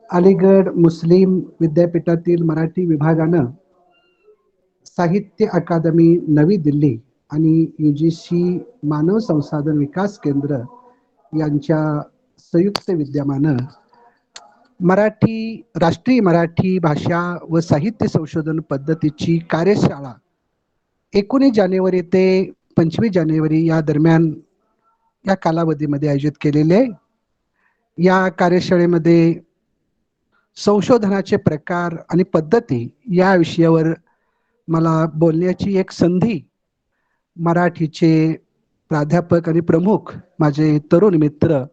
अलीगड मुस्लिम विद्यापीठातील मराठी विभागानं साहित्य अकादमी नवी दिल्ली आणि UGC मानव संसाधन विकास केंद्र यांच्या संयुक्त विद्यमानं मराठी राष्ट्रीय मराठी भाषा व साहित्य संशोधन पद्धतीची कार्यशाळा 19 जानेवारी ते 25 जानेवारी या दरम्यान या कालावधीमध्ये आयोजित केलेले आहे. या कार्यशाळेमध्ये संशोधनाचे प्रकार आणि पद्धती या विषयावर मला बोलण्याची एक संधी मराठीचे प्राध्यापक आणि प्रमुख माझे तरुण मित्र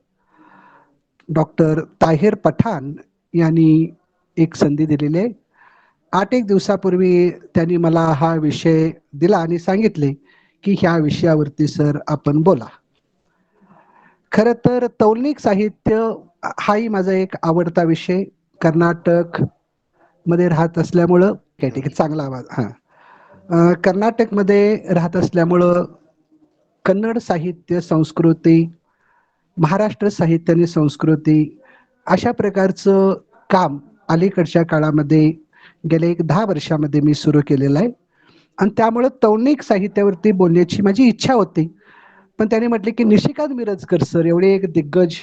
डॉक्टर ताहिर पठाण यांनी एक संधी दिलेली आहे. 8 दिवसापूर्वी त्यांनी मला हा विषय दिला आणि सांगितले की ह्या विषयावरती सर आपण बोला. खरं तर तौलनिक साहित्य हाही माझा एक आवडता विषय. कर्नाटक मध्ये राहत असल्यामुळं ठीक आहे चांगला आवाज कर्नाटकमध्ये राहत असल्यामुळं कन्नड साहित्य संस्कृती, महाराष्ट्र साहित्य आणि संस्कृती अशा प्रकारचं काम अलीकडच्या काळामध्ये गेल्या 10 वर्षामध्ये मी सुरू केलेलं आहे आणि त्यामुळं तौलनिक साहित्यावरती बोलण्याची माझी इच्छा होती. पण त्याने म्हटले की निशिकांत मिरजकर सर एवढे एक दिग्गज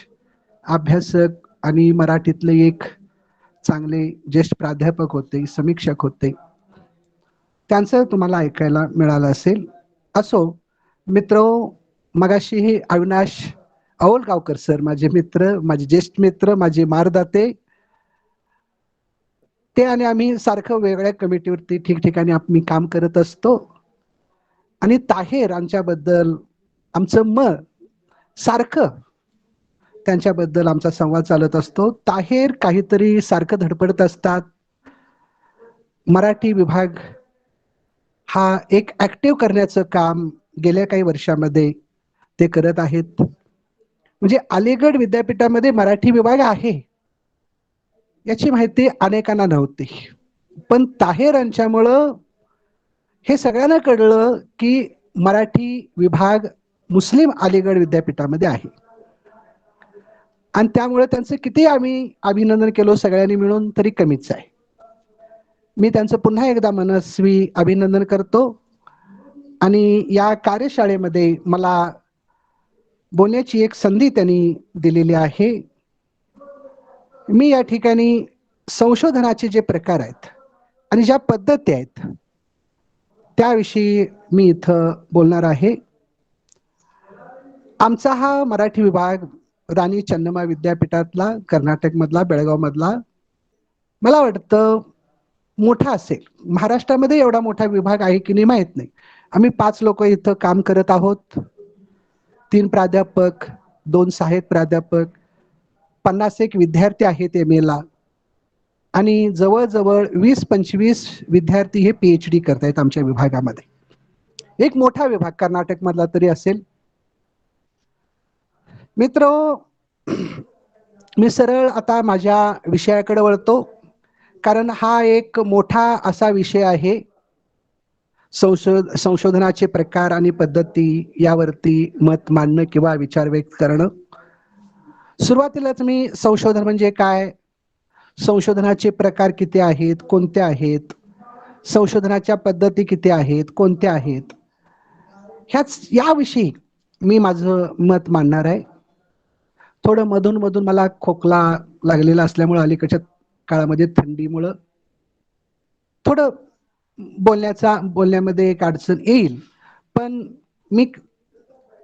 अभ्यासक आणि मराठीतले एक चांगले ज्येष्ठ प्राध्यापक होते, समीक्षक होते, त्यांचं तुम्हाला ऐकायला मिळालं असेल. असो मित्र, मगाशी हे अविनाश औलगावकर सर माझे मित्र, माझे ज्येष्ठ मित्र, माझे मार्गदाते, ते आणि आम्ही सारखं वेगळ्या कमिटीवरती ठिकठिकाणी आम्ही काम करत असतो. आणि ताहेर यांच्याबद्दल आमचं सारखं त्यांच्याबद्दल आमचा संवाद चालत असतो. ताहेर काहीतरी सारखं धडपडत असतात. मराठी विभाग हा एक ऍक्टिव्ह करण्याचं काम गेल्या काही वर्षामध्ये ते करत आहेत. म्हणजे अलीगड विद्यापीठामध्ये मराठी विभाग आहे याची माहिती अनेकांना नव्हती, पण ताहेर यांच्यामुळं हे सगळ्यांना कळलं की मराठी विभाग मुस्लिम अलीगड विद्यापीठामध्ये आहे. आणि त्यामुळे त्यांचं किती आम्ही अभिनंदन केलं सगळ्यांनी मिळून तरी कमीच आहे. मी त्यांचं पुन्हा एकदा मनस्वी अभिनंदन करतो. आणि या कार्यशाळेमध्ये मला बोलण्याची एक संधी त्यांनी दिलेली आहे. मी या ठिकाणी संशोधनाचे जे प्रकार आहेत आणि ज्या पद्धती आहेत त्याविषयी मी इथं बोलणार आहे. आमचा हा मराठी विभाग राणी चन्नम्मा विद्यापीठातला, कर्नाटकमधला, बेळगावमधला, मला वाटतं मोठा असेल. महाराष्ट्रामध्ये एवढा मोठा विभाग आहे की नाही माहित नाही. आम्ही 5 लोक इथं काम करत आहोत. 3 प्राध्यापक, 2 सहाय्यक प्राध्यापक, 51 विद्यार्थी आहेत MA ला आणि जवळजवळ 20-25 विद्यार्थी हे PhD करतायत आमच्या विभागामध्ये. एक मोठा विभाग कर्नाटकमधला तरी असेल. मित्र, मी सरळ आता माझ्या विषयाकडे वळतो, कारण हा एक मोठा असा विषय आहे. संशोधनाचे प्रकार आणि पद्धती यावरती मत मांडणं किंवा विचार व्यक्त करणं. सुरुवातीलाच मी संशोधन म्हणजे काय, संशोधनाचे प्रकार किती आहेत, कोणते आहेत, संशोधनाच्या पद्धती किती आहेत, कोणत्या आहेत, याविषयी मी माझं मत मांडणार आहे. थोडं मधून मधून मला खोकला लागलेला असल्यामुळं अलीकडच्या काळामध्ये थंडीमुळं थोडं बोलण्यामध्ये एक अडचण येईल, पण मी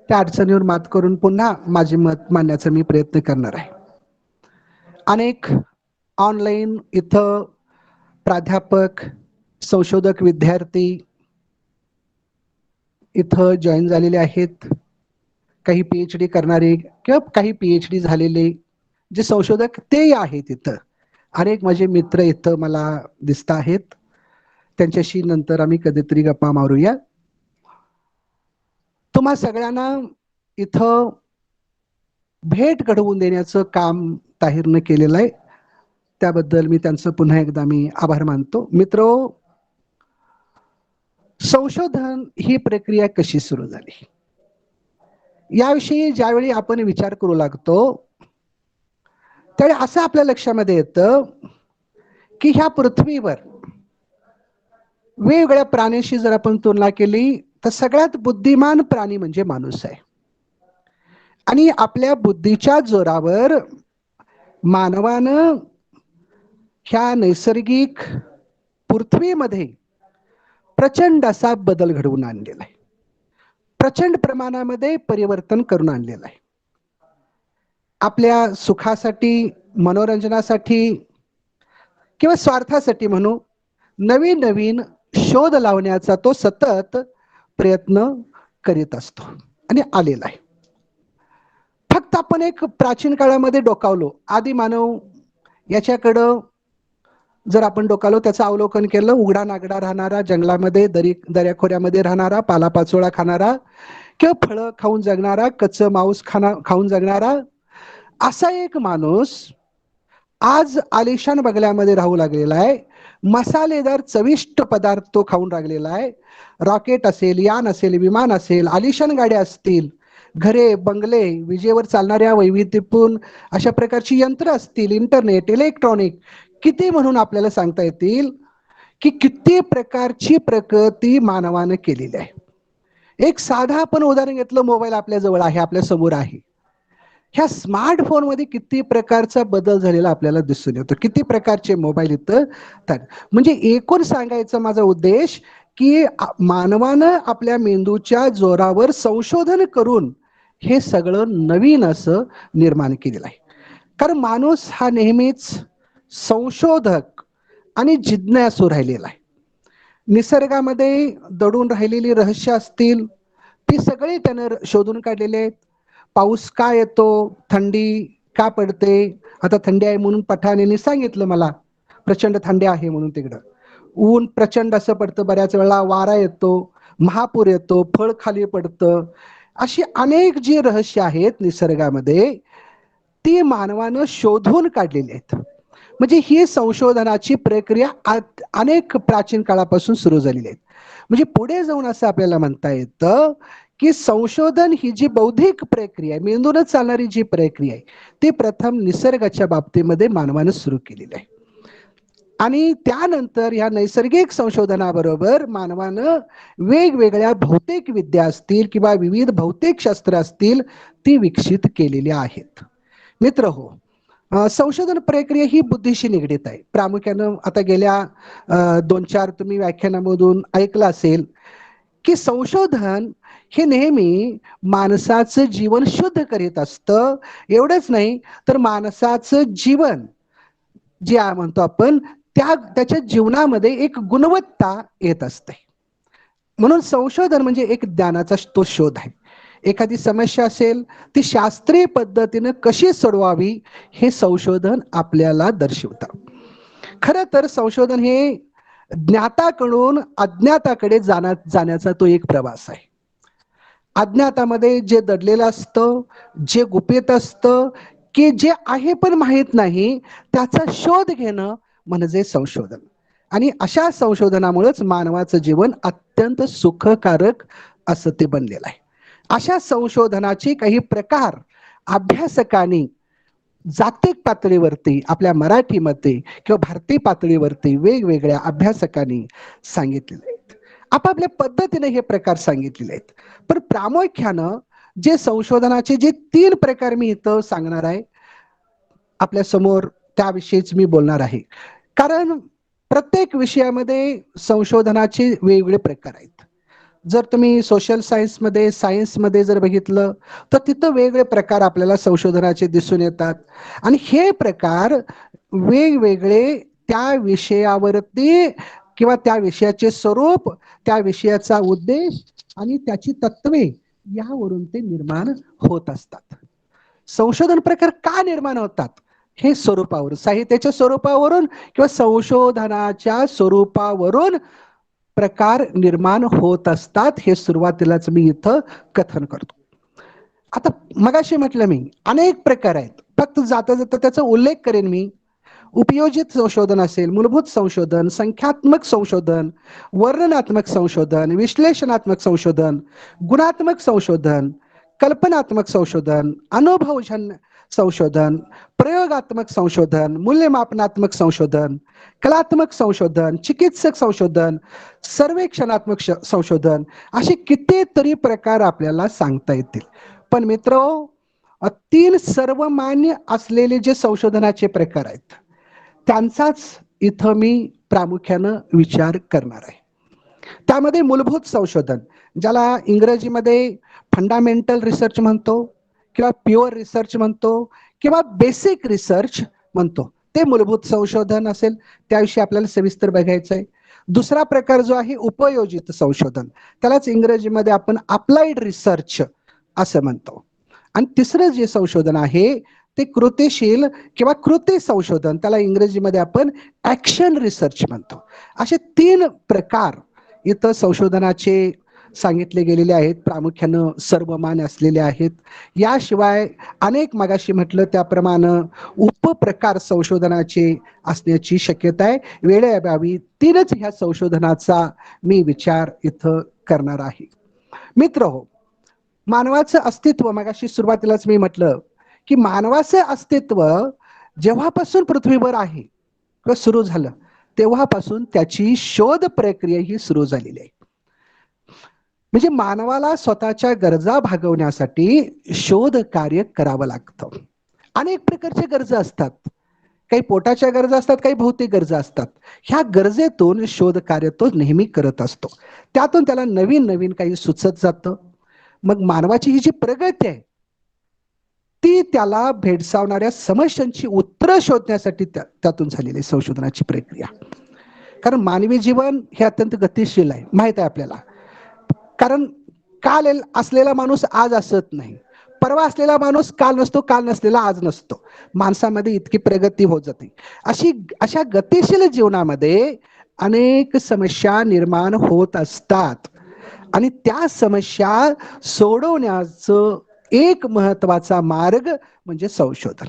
त्या अडचणीवर मात करून पुन्हा माझे मत मांडण्याचा मी प्रयत्न करणार आहे. अनेक ऑनलाईन इथं प्राध्यापक, संशोधक, विद्यार्थी इथं जॉईन झालेले आहेत. काही PhD करणारे किंवा काही PhD झालेले जे संशोधक ते आहेत इथं. अनेक माझे मित्र इथं मला दिसत आहेत. त्यांच्याशी नंतर आम्ही कधीतरी गप्पा मारूया. तुम्हा सगळ्यांना इथं भेट घडवून देण्याचं काम ताहिरनं केलेलं आहे. त्याबद्दल मी त्यांचं पुन्हा एकदा मी आभार मानतो. मित्रो, संशोधन ही प्रक्रिया कशी सुरू झाली याविषयी ज्यावेळी आपण विचार करू लागतो त्यावेळी असं आपल्या लक्षामध्ये येतं की ह्या पृथ्वीवर वेगवेगळ्या प्राण्यांशी जर आपण तुलना केली तर सगळ्यात बुद्धिमान प्राणी म्हणजे माणूस आहे. आणि आपल्या बुद्धीच्या जोरावर मानवानं ह्या नैसर्गिक पृथ्वीमध्ये प्रचंड असा बदल घडवून आणलेला आहे. प्रचंड प्रमाणामध्ये परिवर्तन करून आणलेलं आहे. आपल्या सुखासाठी, मनोरंजनासाठी किंवा स्वार्थासाठी म्हणू, नवीन नवीन शोध लावण्याचा तो सतत प्रयत्न करीत असतो आणि आलेला आहे. फक्त आपण एक प्राचीन काळामध्ये डोकावलो, आदी मानव याच्याकडं जर आपण डोकावलो, त्याचं अवलोकन केलं, उघडा नागडा राहणारा, जंगलामध्ये दऱ्याखोऱ्यामध्ये राहणारा, पालापाचोळा खाणारा किंवा फळं खाऊन जगणारा, कच्चं मांस खाऊन जगणारा असा एक माणूस आज आलिशान बंगल्यामध्ये राहू लागलेला आहे. मसालेदार चविष्ट पदार्थ तो खाऊन लागलेला आहे. रॉकेट असेल, यान असेल, विमान असेल, आलिशान गाड्या असतील, घरे, बंगले, विजेवर चालणाऱ्या वैविध्यपूर्ण अशा प्रकारची यंत्र असतील, इंटरनेट, इलेक्ट्रॉनिक, किती म्हणून आपल्याला सांगता येतील की किती प्रकारची प्रगती मानवानं केलेली आहे. एक साधा आपण उदाहरण घेतलं, मोबाईल आपल्या जवळ आहे, आपल्या समोर आहे. ह्या स्मार्टफोन मध्ये किती प्रकारचा बदल झालेला आपल्याला दिसून येतो. किती प्रकारचे मोबाईल इथं तर म्हणजे एकूण सांगायचा माझा उद्देश की मानवानं आपल्या मेंदूच्या जोरावर संशोधन करून हे सगळं नवीन असं निर्माण केलेलं आहे. कारण माणूस हा नेहमीच संशोधक आणि जिज्ञासू राहिलेला आहे. निसर्गामध्ये दडून राहिलेली रहस्य असतील ती सगळी त्यानं शोधून काढलेले आहेत. पाऊस का येतो, थंडी का पडते, आता थंडी आहे म्हणून पठाणेने सांगितलं मला, प्रचंड थंडी आहे म्हणून तिकडं. ऊन प्रचंड असं पडतं, बऱ्याच वेळा वारा येतो, महापूर येतो, फळ खाली पडतं. अशी अनेक जी रहस्य आहेत निसर्गामध्ये ती मानवानं शोधून काढलेली आहेत. म्हणजे ही संशोधनाची प्रक्रिया अनेक प्राचीन काळापासून सुरू झालेली आहे. म्हणजे पुढे जाऊन असं आपल्याला म्हणता येतं की संशोधन ही जी बौद्धिक प्रक्रिया आहे, मेंदून चालणारी जी प्रक्रिया आहे, ती प्रथम निसर्गाच्या बाबतीमध्ये मानवानं सुरू केलेली आहे. आणि त्यानंतर या नैसर्गिक संशोधनाबरोबर मानवानं वेगवेगळ्या भौतिक विद्या असतील किंवा विविध भौतिक शास्त्र असतील ती विकसित केलेली आहेत. मित्र हो, संशोधन प्रक्रिया ही बुद्धीशी निगडीत आहे. प्रामुख्यानं आता गेल्या 2-4 तुम्ही व्याख्यानामधून ऐकलं असेल की संशोधन हे नेहमी माणसाचं जीवन शुद्ध करीत असतं. एवढंच नाही तर माणसाचं जीवन जे म्हणतो आपण त्याच्या जीवनामध्ये एक गुणवत्ता येत असते. म्हणून संशोधन म्हणजे एक ज्ञानाचा तो शोध आहे. एखादी समस्या असेल ती शास्त्रीय पद्धतीनं कशी सोडवावी हे संशोधन आपल्याला दर्शवतं. खरं तर संशोधन हे ज्ञाताकडून अज्ञाताकडे जाण्याचा तो एक प्रवास आहे. अज्ञातामध्ये जे दडलेलं असतं, जे गुपित असतं, की जे आहे पण माहीत नाही त्याचा शोध घेणं म्हणजे संशोधन. आणि अशा संशोधनामुळेच मानवाचं जीवन अत्यंत सुखकारक असं ते बनलेलं आहे. अशा संशोधनाचे काही प्रकार अभ्यासकांनी जागतिक पातळीवरती आपल्या मराठीमध्ये किंवा भारतीय पातळीवरती वेगवेगळ्या अभ्यासकांनी सांगितलेले आहेत. आपापल्या पद्धतीने हे प्रकार सांगितलेले आहेत. पण प्रामुख्यानं जे संशोधनाचे जे 3 प्रकार मी इथं सांगणार आहे आपल्या समोर, त्याविषयीच मी बोलणार आहे. कारण प्रत्येक विषयामध्ये संशोधनाचे वेगवेगळे प्रकार आहेत. जर तुम्ही सोशल सायन्समध्ये जर बघितलं तर तिथं वेगवेगळे प्रकार आपल्याला संशोधनाचे दिसून येतात. आणि हे प्रकार वेगवेगळे त्या विषयावरती किंवा त्या विषयाचे स्वरूप, त्या विषयाचा उद्देश आणि त्याची तत्वे यावरून ते निर्माण होत असतात. संशोधन प्रकार का निर्माण होतात हे स्वरूपावर, साहित्याच्या स्वरूपावरून किंवा संशोधनाच्या स्वरूपावरून प्रकार निर्माण होत असतात. हे सुरुवातीलाच मी इथं कथन करतो. आता मगाशी म्हटलं मी अनेक प्रकार आहेत, फक्त जाता जाता त्याचा उल्लेख करेन मी. उपयोजित संशोधन असेल, मूलभूत संशोधन, संख्यात्मक संशोधन, वर्णनात्मक संशोधन, विश्लेषणात्मक संशोधन, गुणात्मक संशोधन, कल्पनात्मक संशोधन, अनुभवजन्य संशोधन, प्रयोगात्मक संशोधन, मूल्यमापनात्मक संशोधन, कलात्मक संशोधन, चिकित्सक संशोधन, सर्वेक्षणात्मक संशोधन, असे कितीतरी प्रकार आपल्याला सांगता येतील. पण मित्र, तीन सर्वमान्य असलेले जे संशोधनाचे प्रकार आहेत त्यांचाच इथं मी प्रामुख्यानं विचार करणार आहे. त्यामध्ये मूलभूत संशोधन, ज्याला इंग्रजीमध्ये फंडामेंटल रिसर्च म्हणतो किंवा प्युअर रिसर्च म्हणतो किंवा बेसिक रिसर्च म्हणतो, ते मूलभूत संशोधन असेल, त्याविषयी आपल्याला सविस्तर बघायचं आहे. दुसरा प्रकार जो आहे उपयोजित संशोधन, त्यालाच इंग्रजीमध्ये आपण अप्लाइड रिसर्च असं म्हणतो. आणि तिसरं जे संशोधन आहे ते कृतीशील किंवा कृती संशोधन, त्याला इंग्रजीमध्ये आपण ऍक्शन रिसर्च म्हणतो. असे तीन प्रकार इथं संशोधनाचे सांगितले गेलेले आहेत, प्रामुख्यानं सर्वमान्य असलेले आहेत. याशिवाय अनेक मगाशी म्हटलं त्याप्रमाणे उपप्रकार संशोधनाचे असण्याची शक्यता आहे. वेळेअभावी तीनच ह्या संशोधनाचा मी विचार इथं करणार आहे. मित्र हो, मानवाचं अस्तित्व, मगाशी सुरुवातीलाच मी म्हटलं की मानवाचं अस्तित्व जेव्हापासून पृथ्वीवर आहे किंवा सुरू झालं तेव्हापासून त्याची शोध प्रक्रिया ही सुरू झालेली आहे. म्हणजे मानवाला स्वतःच्या गरजा भागवण्यासाठी शोध कार्य करावं लागतं. अनेक प्रकारच्या गरजा असतात, काही पोटाच्या गरजा असतात, काही भौतिक गरजा असतात. ह्या गरजेतून शोध कार्य तो नेहमी करत असतो. त्यातून त्याला नवीन नवीन काही सुचत जातं. मग मानवाची ही जी प्रगती आहे ती त्याला भेडसावणाऱ्या समस्यांची उत्तरं शोधण्यासाठी त्यातून झालेली संशोधनाची प्रक्रिया. कारण मानवी जीवन हे अत्यंत गतिशील आहे, माहित आहे आपल्याला. कारण काल असलेला माणूस आज असत नाही, परवा असलेला माणूस काल नसतो, काल नसलेला आज नसतो. माणसामध्ये इतकी प्रगती होत जाते. अशा गतिशील जीवनामध्ये अनेक समस्या निर्माण होत असतात आणि त्या समस्या सोडवण्याचं एक महत्वाचा मार्ग म्हणजे संशोधन.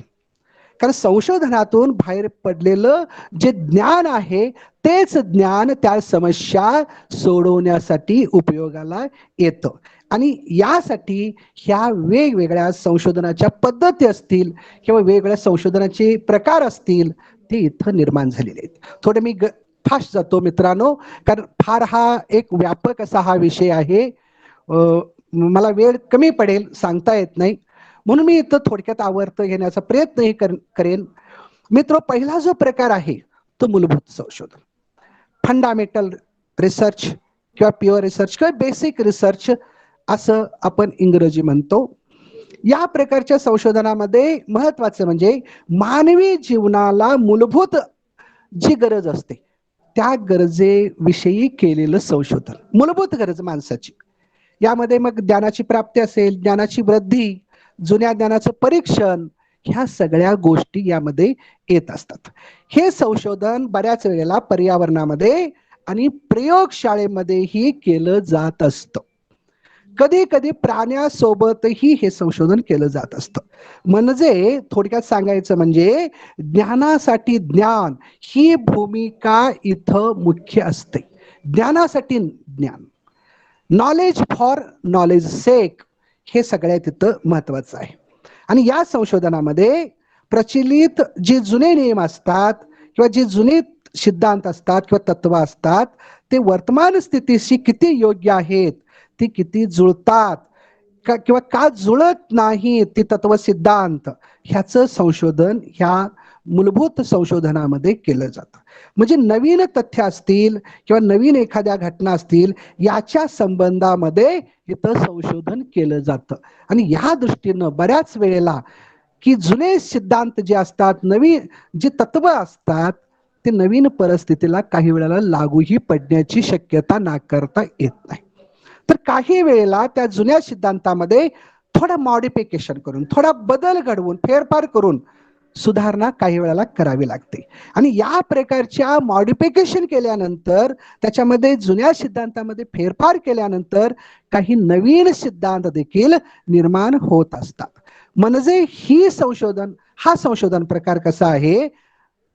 कारण संशोधनातून बाहेर पडलेलं जे ज्ञान आहे तेच ज्ञान त्या समस्या सोडवण्यासाठी उपयोगाला येतं. आणि यासाठी ह्या वेगवेगळ्या संशोधनाच्या पद्धती असतील किंवा वेगवेगळ्या संशोधनाचे प्रकार असतील ते इथं निर्माण झालेले आहेत. थोडे मी फास्ट जातो मित्रांनो, कारण फार हा एक व्यापक असा हा विषय आहे. मला वेळ कमी पडेल, सांगता येत नाही, म्हणून मी इथं थोडक्यात आवर्त घेण्याचा प्रयत्नही करेन. मित्र, पहिला जो प्रकार आहे तो मूलभूत संशोधन, फंडामेंटल रिसर्च किंवा प्युअर रिसर्च किंवा बेसिक रिसर्च असं आपण इंग्रजी म्हणतो. या प्रकारच्या संशोधनामध्ये महत्वाचं म्हणजे मानवी जीवनाला मूलभूत जी गरज असते त्या गरजेविषयी केलेलं संशोधन, मूलभूत गरज माणसाची. यामध्ये मग ज्ञानाची प्राप्ती असेल, ज्ञानाची वृद्धी, जुन्या ज्ञानाचं परीक्षण, ह्या सगळ्या गोष्टी यामध्ये येत असतात. हे संशोधन बऱ्याच वेळेला पर्यावरणामध्ये आणि प्रयोगशाळेमध्येही केलं जात असतं. कधी कधी प्राण्यासोबतही हे संशोधन केलं जात असतं. म्हणजे थोडक्यात सांगायचं म्हणजे ज्ञानासाठी ज्ञान ही भूमिका इथं मुख्य असते. ज्ञानासाठी ज्ञान, नॉलेज फॉर नॉलेज सेक, हे सगळ्यात इथं महत्वाचं आहे. आणि या संशोधनामध्ये प्रचलित जे जुने नियम असतात किंवा जे जुने सिद्धांत असतात किंवा तत्व असतात ते वर्तमान स्थितीशी किती योग्य आहेत, ती किती जुळतात किंवा का जुळत नाही ती तत्व सिद्धांत, ह्याचं संशोधन ह्या मूलभूत संशोधनामध्ये केलं जातं. म्हणजे नवीन तथ्य असतील किंवा नवीन एखाद्या घटना असतील याच्या संबंधामध्ये इथं संशोधन केलं जातं. आणि ह्या दृष्टीनं बऱ्याच वेळेला की जुने सिद्धांत जे असतात, नवीन जे तत्व असतात ते नवीन परिस्थितीला काही वेळेला लागूही पडण्याची शक्यता नाकारता येत नाही. तर काही वेळेला त्या जुन्या सिद्धांतामध्ये थोडा मॉडिफिकेशन करून, थोडा बदल घडवून, फेरफार करून सुधारणा काही वेळेला करावी लागते. आणि या प्रकारच्या मॉडिफिकेशन केल्यानंतर, त्याच्यामध्ये जुन्या सिद्धांतामध्ये फेरफार केल्यानंतर काही नवीन सिद्धांत देखील निर्माण होत असतात. म्हणजे हा संशोधन प्रकार कसा आहे,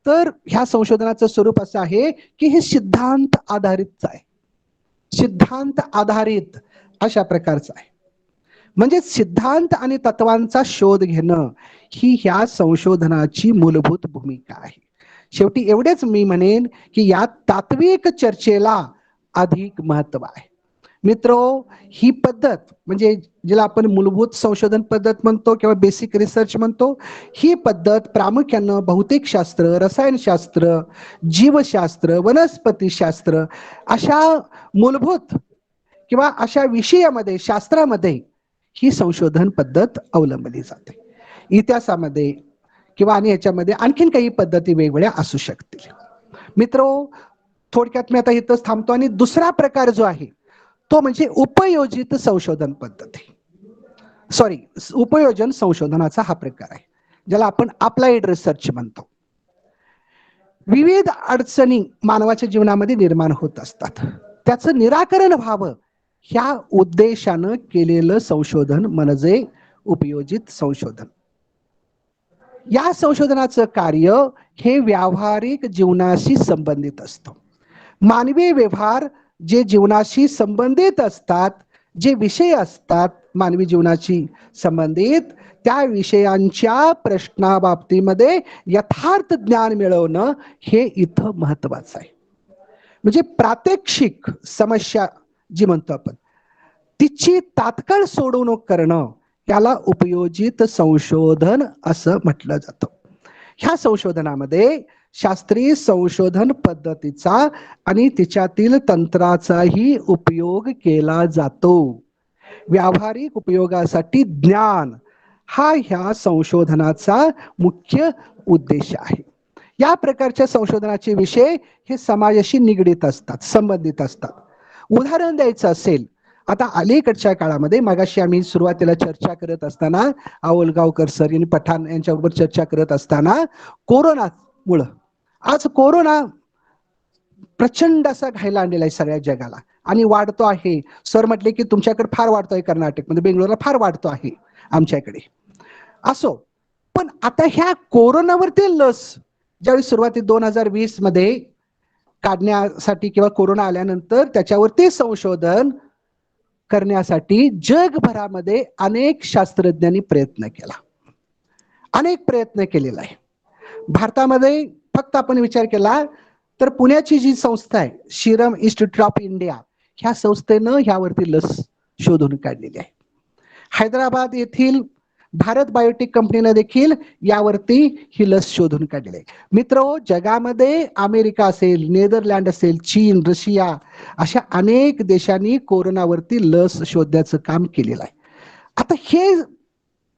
तर ह्या संशोधनाचं स्वरूप असं आहे की हे सिद्धांत आधारित आहे, सिद्धांत आधारित अशा प्रकारचं आहे. म्हणजे सिद्धांत आणि तत्वांचा शोध घेणं ही ह्या संशोधनाची मूलभूत भूमिका आहे. शेवटी एवढेच मी म्हणेन की या तात्विक चर्चेला अधिक महत्व आहे. मित्रो, ही पद्धत म्हणजे जिला आपण मूलभूत संशोधन पद्धत म्हणतो किंवा बेसिक रिसर्च म्हणतो, ही पद्धत प्रामुख्यानं भौतिकशास्त्र, रसायनशास्त्र, जीवशास्त्र, वनस्पतीशास्त्र अशा मूलभूत किंवा अशा विषयामध्ये, शास्त्रामध्ये ही संशोधन पद्धत अवलंबली जाते. इतिहासामध्ये किंवा आणि याच्यामध्ये आणखीन काही पद्धती वेगवेगळ्या असू शकतील. मित्रो, थोडक्यात मी आता इथंच थांबतो आणि दुसरा प्रकार जो आहे तो म्हणजे उपयोजित संशोधन पद्धती. उपयोजन संशोधनाचा हा प्रकार आहे, ज्याला आपण अप्लाइड रिसर्च म्हणतो. विविध अडचणी मानवाच्या जीवनामध्ये निर्माण होत असतात, त्याचं निराकरण व्हावं ह्या उद्देशानं केलेलं संशोधन म्हणजे उपयोजित संशोधन. या संशोधनाचं कार्य हे व्यावहारिक जीवनाशी संबंधित असतं. मानवी व्यवहार जे जीवनाशी संबंधित असतात, जे विषय असतात मानवी जीवनाशी संबंधित, त्या विषयांच्या प्रश्नाबाबतीमध्ये यथार्थ ज्ञान मिळवणं हे इथं महत्वाचं आहे. म्हणजे प्रात्यक्षिक समस्या जी म्हणतो आपण, तिची तात्काळ सोडवणूक करणं याला उपयोजित संशोधन असं म्हटलं जातं. ह्या संशोधनामध्ये शास्त्रीय संशोधन पद्धतीचा आणि तिच्यातील तंत्राचाही उपयोग केला जातो. व्यावहारिक उपयोगासाठी ज्ञान हा ह्या संशोधनाचा मुख्य उद्देश आहे. या प्रकारच्या संशोधनाचे विषय हे समाजाशी निगडीत असतात, संबंधित असतात. उदाहरण द्यायचं असेल, आता अलीकडच्या काळामध्ये, मगाशी आम्ही सुरुवातीला चर्चा करत असताना आवलगावकर सर आणि पठाण यांच्याबरोबर चर्चा करत असताना कोरोनामुळं, आज कोरोना प्रचंड असा घायला आणलेला आहे सगळ्या जगाला आणि वाढतो आहे. सर म्हटले की तुमच्याकडे फार वाढतोय, कर्नाटकमध्ये, बेंगलोरला फार वाढतो आहे, आमच्याकडे असो. पण आता ह्या कोरोनावरती लस ज्यावेळी सुरुवाती 2020 मध्ये काढण्यासाठी किंवा कोरोना आल्यानंतर त्याच्यावरती संशोधन करण्यासाठी जगभरामध्ये अनेक शास्त्रज्ञांनी प्रयत्न केला, अनेक प्रयत्न केलेला आहे. भारतामध्ये फक्त आपण विचार केला तर पुण्याची जी संस्था आहे सिरम इन्स्टिट्यूट ऑफ इंडिया, ह्या संस्थेनं ह्यावरती लस शोधून काढलेली आहे. हैदराबाद येथील भारत बायोटेक कंपनीने देखील यावरती ही लस शोधून काढलेली आहे. मित्रो, जगामध्ये अमेरिका असेल, नेदरलँड असेल, चीन, रशिया अशा अनेक देशांनी कोरोनावरती लस शोधण्याचं काम केलेलं आहे. आता हे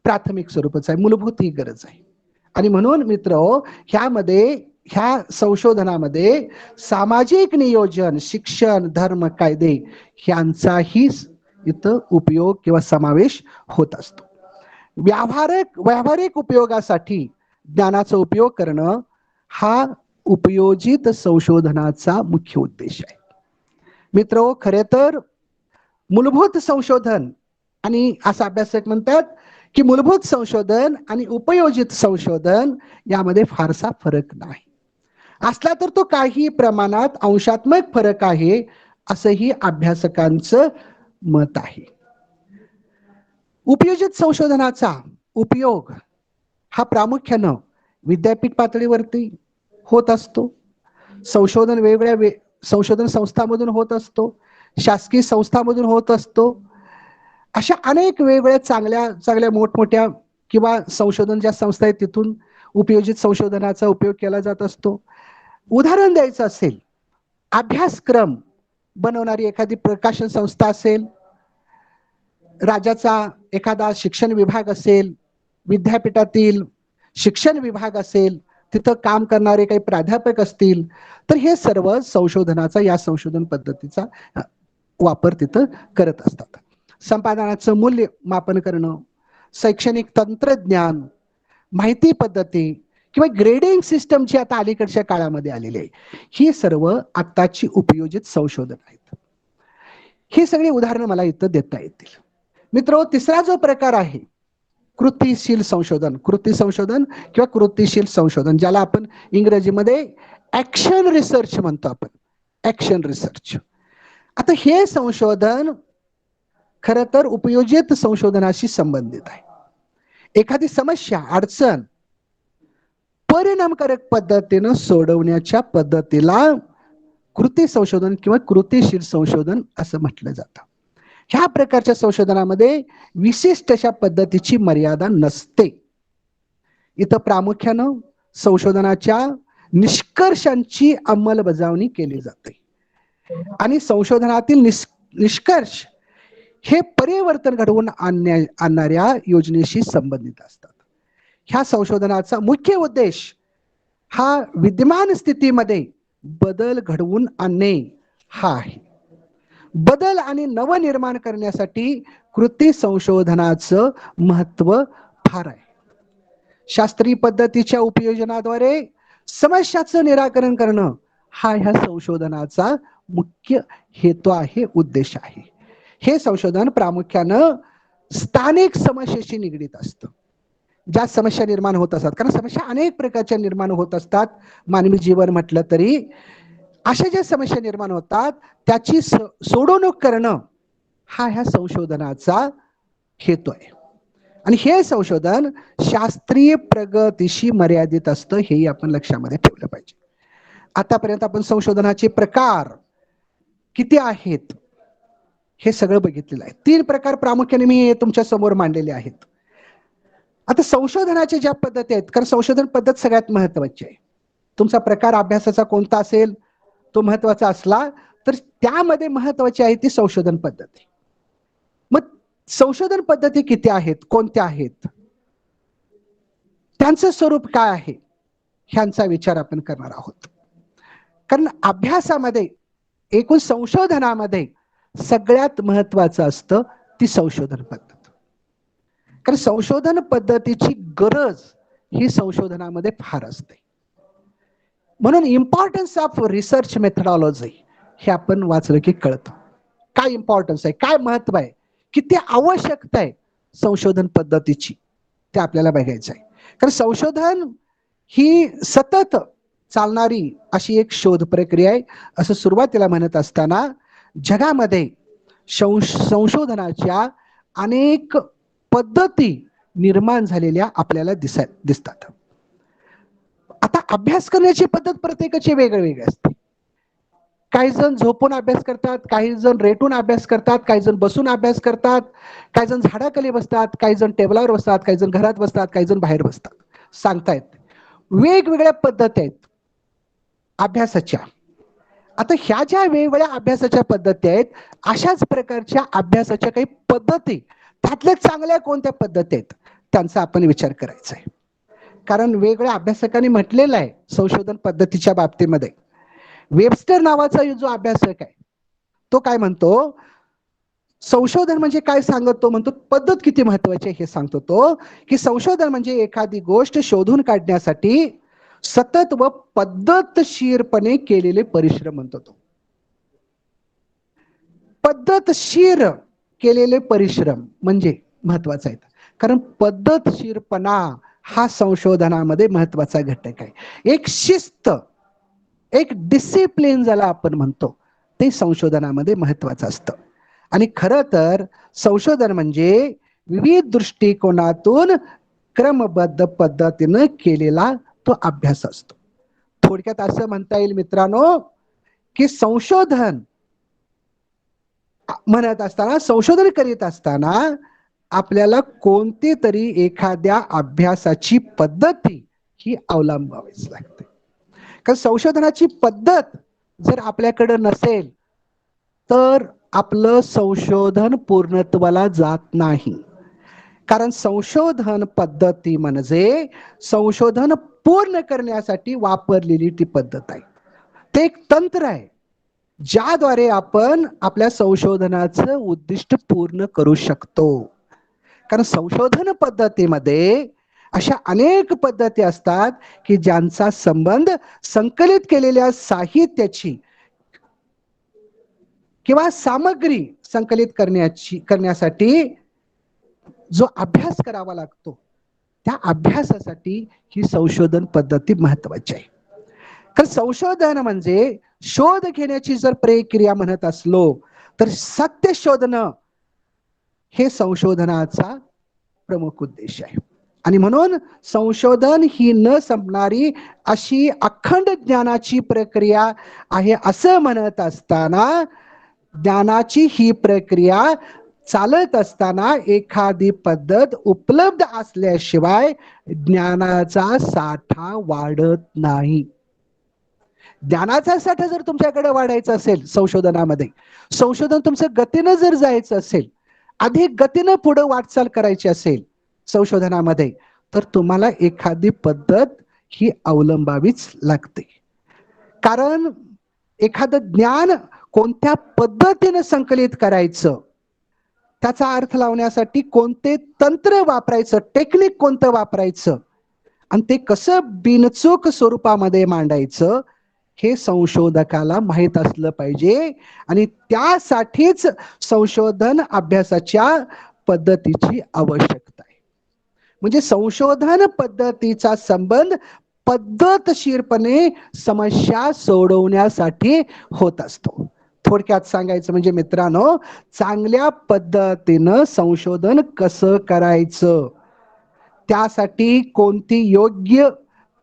प्राथमिक स्वरूपाचं आहे, मूलभूत ही गरज आहे. आणि म्हणून मित्रो, ह्या संशोधनामध्ये सामाजिक नियोजन, शिक्षण, धर्म, कायदे ह्यांचाही इथं उपयोग किंवा समावेश होत असतो. व्यावहारिक उपयोगासाठी ज्ञानाचा उपयोग करणं हा उपयोजित संशोधनाचा मुख्य उद्देश आहे. मित्रो, खरे तर मूलभूत संशोधन आणि असा अभ्यासक म्हणतात की मूलभूत संशोधन आणि उपयोजित संशोधन यामध्ये फारसा फरक नाही. असला तर तो काही प्रमाणात अंशात्मक फरक आहे असंही अभ्यासकांचं मत आहे. उपयोजित संशोधनाचा उपयोग हा प्रामुख्यानं विद्यापीठ पातळीवरती होत असतो. संशोधन वेगवेगळ्या संशोधन संस्थांमधून होत असतो, शासकीय संस्थांमधून होत असतो. अशा अनेक वेगवेगळ्या चांगल्या मोठमोठ्या किंवा संशोधन ज्या संस्था आहेत तिथून उपयोजित संशोधनाचा उपयोग केला जात असतो. उदाहरण द्यायचं असेल, अभ्यासक्रम बनवणारी एखादी प्रकाशन संस्था असेल, राज्याचा एखादा शिक्षण विभाग असेल, विद्यापीठातील शिक्षण विभाग असेल, तिथं काम करणारे काही प्राध्यापक असतील, तर हे सर्व या संशोधन पद्धतीचा वापर तिथं करत असतात. संपादनाचं मूल्य मापन करणं, शैक्षणिक तंत्रज्ञान, माहिती पद्धती किंवा ग्रेडिंग सिस्टम जी आता अलीकडच्या काळामध्ये आलेली आहे, ही सर्व आत्ताची उपयोजित संशोधन आहेत. ही सगळी उदाहरणं मला इथं देता येतील. मित्रो, तिसरा जो प्रकार आहे कृतीशील संशोधन, कृती संशोधन किंवा कृतीशील संशोधन, ज्याला आपण इंग्रजीमध्ये ऍक्शन रिसर्च म्हणतो आपण, ऍक्शन रिसर्च. आता हे संशोधन खरं तर उपयोजित संशोधनाशी संबंधित आहे. एखादी समस्या, अडचण परिणामकारक पद्धतीनं सोडवण्याच्या पद्धतीला कृती संशोधन किंवा कृतीशील संशोधन असं म्हटलं जातं. ह्या प्रकारच्या संशोधनामध्ये विशिष्ट अशा पद्धतीची मर्यादा नसते. इथं प्रामुख्यानं संशोधनाच्या निष्कर्षांची अंमलबजावणी केली जाते आणि संशोधनातील निष्कर्ष हे परिवर्तन घडवून आणणाऱ्या योजनेशी संबंधित असतात. ह्या संशोधनाचा मुख्य उद्देश हा विद्यमान स्थितीमध्ये बदल घडवून आणणे हा आहे. बदल आणि नवनिर्माण करण्यासाठी कृती संशोधनाचं महत्व फार आहे. शास्त्रीय पद्धतीच्या उपयोजनाद्वारे समस्याचं निराकरण करणं हा ह्या संशोधनाचा मुख्य हेतू आहे, उद्देश आहे. हे संशोधन प्रामुख्यानं स्थानिक समस्येशी निगडीत असतं. ज्या समस्या निर्माण होत असतात, कारण समस्या अनेक प्रकारच्या निर्माण होत असतात मानवी जीवन म्हटलं तरी, अशा ज्या समस्या निर्माण होतात त्याची सोडवणूक करणं हा ह्या संशोधनाचा हेतू आहे. आणि हे संशोधन शास्त्रीय प्रगतीशी मर्यादित असतं, हेही आपण लक्षामध्ये ठेवलं पाहिजे. आतापर्यंत आपण संशोधनाचे प्रकार किती आहेत हे सगळं बघितलेलं आहे. 3 प्रकार प्रामुख्याने मी तुमच्या समोर मांडलेले आहेत. आता संशोधनाच्या ज्या पद्धती आहेत, कारण संशोधन पद्धत सगळ्यात महत्वाची आहे. तुमचा प्रकार अभ्यासाचा कोणता असेल तो महत्वाचा असला तर त्यामध्ये महत्वाची आहे ती संशोधन पद्धती. मग संशोधन पद्धती किती आहेत, कोणत्या आहेत, त्यांचं स्वरूप काय आहे, ह्यांचा विचार आपण करणार आहोत. कारण अभ्यासामध्ये, एकूण संशोधनामध्ये सगळ्यात महत्वाचं असतं ती संशोधन पद्धत. कारण संशोधन पद्धतीची गरज ही संशोधनामध्ये फार असते. म्हणून इम्पॉर्टन्स ऑफ रिसर्च मेथडॉलॉजी हे आपण वाचलं की कळतं. काय इम्पॉर्टन्स आहे, काय महत्व आहे, किती आवश्यकता आहे संशोधन पद्धतीची, ते आपल्याला बघायचं आहे. कारण संशोधन ही सतत चालणारी अशी एक शोध प्रक्रिया आहे असं सुरुवातीला म्हणत असताना जगामध्ये संशोधनाच्या अनेक पद्धती निर्माण झालेल्या आपल्याला दिसतात. आता अभ्यास करण्याची पद्धत प्रत्येकाची वेगळी असते. काही जण झोपून अभ्यास करतात, काही जण रेटून अभ्यास करतात, काही जण बसून अभ्यास करतात, काही जण झाडाखाली बसतात, काही जण टेबलावर बसतात, काही जण घरात बसतात, काही जण बाहेर बसतात. सांगतायत वेगवेगळ्या पद्धती आहेत अभ्यासाच्या. आता ह्या ज्या वेगवेगळ्या अभ्यासाच्या पद्धती आहेत, अशाच प्रकारच्या अभ्यासाच्या काही पद्धती, त्यातल्या चांगल्या कोणत्या पद्धती आहेत त्यांचा आपण विचार करायचा आहे. कारण वेगवेगळ्या अभ्यासकांनी म्हटलेलं आहे संशोधन पद्धतीच्या बाबतीमध्ये. वेबस्टर नावाचा जो अभ्यासक आहे तो काय म्हणतो, संशोधन म्हणजे काय सांगत, तो म्हणतो पद्धत किती महत्वाची आहे हे सांगतो तो, की संशोधन म्हणजे एखादी गोष्ट शोधून काढण्यासाठी सतत व पद्धतशीरपणे केलेले परिश्रम म्हणतो तो. पद्धतशीर केलेले परिश्रम म्हणजे महत्वाचा आहे. कारण पद्धतशीरपणा हा संशोधनामध्ये महत्वाचा घटक आहे. एक शिस्त, एक डिसिप्लिन ज्याला आपण म्हणतो ते संशोधनामध्ये महत्वाचं असतं. आणि खरं तर संशोधन म्हणजे विविध दृष्टिकोनातून क्रमबद्ध पद्धतीनं केलेला तो अभ्यास असतो. थोडक्यात असं म्हणता येईल मित्रांनो की संशोधन म्हणत असताना, संशोधन करीत असताना आपल्याला कोणती तरी एखाद्या अभ्यासाची पद्धती ही अवलंबावीच लागते. कारण संशोधनाची पद्धत जर आपल्याकडे नसेल तर आपलं संशोधन पूर्णत्वाला जात नाही. कारण संशोधन पद्धती म्हणजे संशोधन पूर्ण करण्यासाठी वापरलेली ती पद्धत आहे. ते एक तंत्र आहे ज्याद्वारे आपण आपल्या संशोधनाचं उद्दिष्ट पूर्ण करू शकतो. कारण संशोधन पद्धतीमध्ये अशा अनेक पद्धती असतात की ज्यांचा संबंध संकलित केलेल्या साहित्याची किंवा सामग्री संकलित करण्यासाठी जो अभ्यास करावा लागतो त्या अभ्यासासाठी ही संशोधन पद्धती महत्वाची आहे. कारण संशोधन म्हणजे शोध घेण्याची जर प्रक्रिया म्हणत असलो तर सत्य शोधणं हे संशोधनाचा प्रमुख उद्देश आहे. आणि म्हणून संशोधन ही न संपणारी अशी अखंड ज्ञानाची प्रक्रिया आहे असं म्हणत असताना, ज्ञानाची ही प्रक्रिया चालत असताना एखादी पद्धत उपलब्ध असल्याशिवाय ज्ञानाचा साठा वाढत नाही. ज्ञानाचा साठा जर तुमच्याकडे वाढायचा असेल संशोधनामध्ये, संशोधन तुमचं गतीनं जर जायचं असेल, अधिक गतीनं पुढे वाटचाल करायची असेल संशोधनामध्ये, तर तुम्हाला एखादी पद्धत ही अवलंबावीच लागते. कारण एखादं ज्ञान कोणत्या पद्धतीने संकलित करायचं, त्याचा अर्थ लावण्यासाठी कोणते तंत्र वापरायचं, टेक्निक कोणतं वापरायचं, आणि ते कसं बिनचूक स्वरूपामध्ये मांडायचं, हे संशोधकाला माहीत असलं पाहिजे. आणि त्यासाठीच संशोधन अभ्यासाच्या पद्धतीची आवश्यकता आहे. म्हणजे संशोधन पद्धतीचा संबंध पद्धतशीरपणे समस्या सोडवण्यासाठी होत असतो. थोडक्यात सांगायचं म्हणजे मित्रांनो, चांगल्या पद्धतीनं संशोधन कसं करायचं, त्यासाठी कोणती योग्य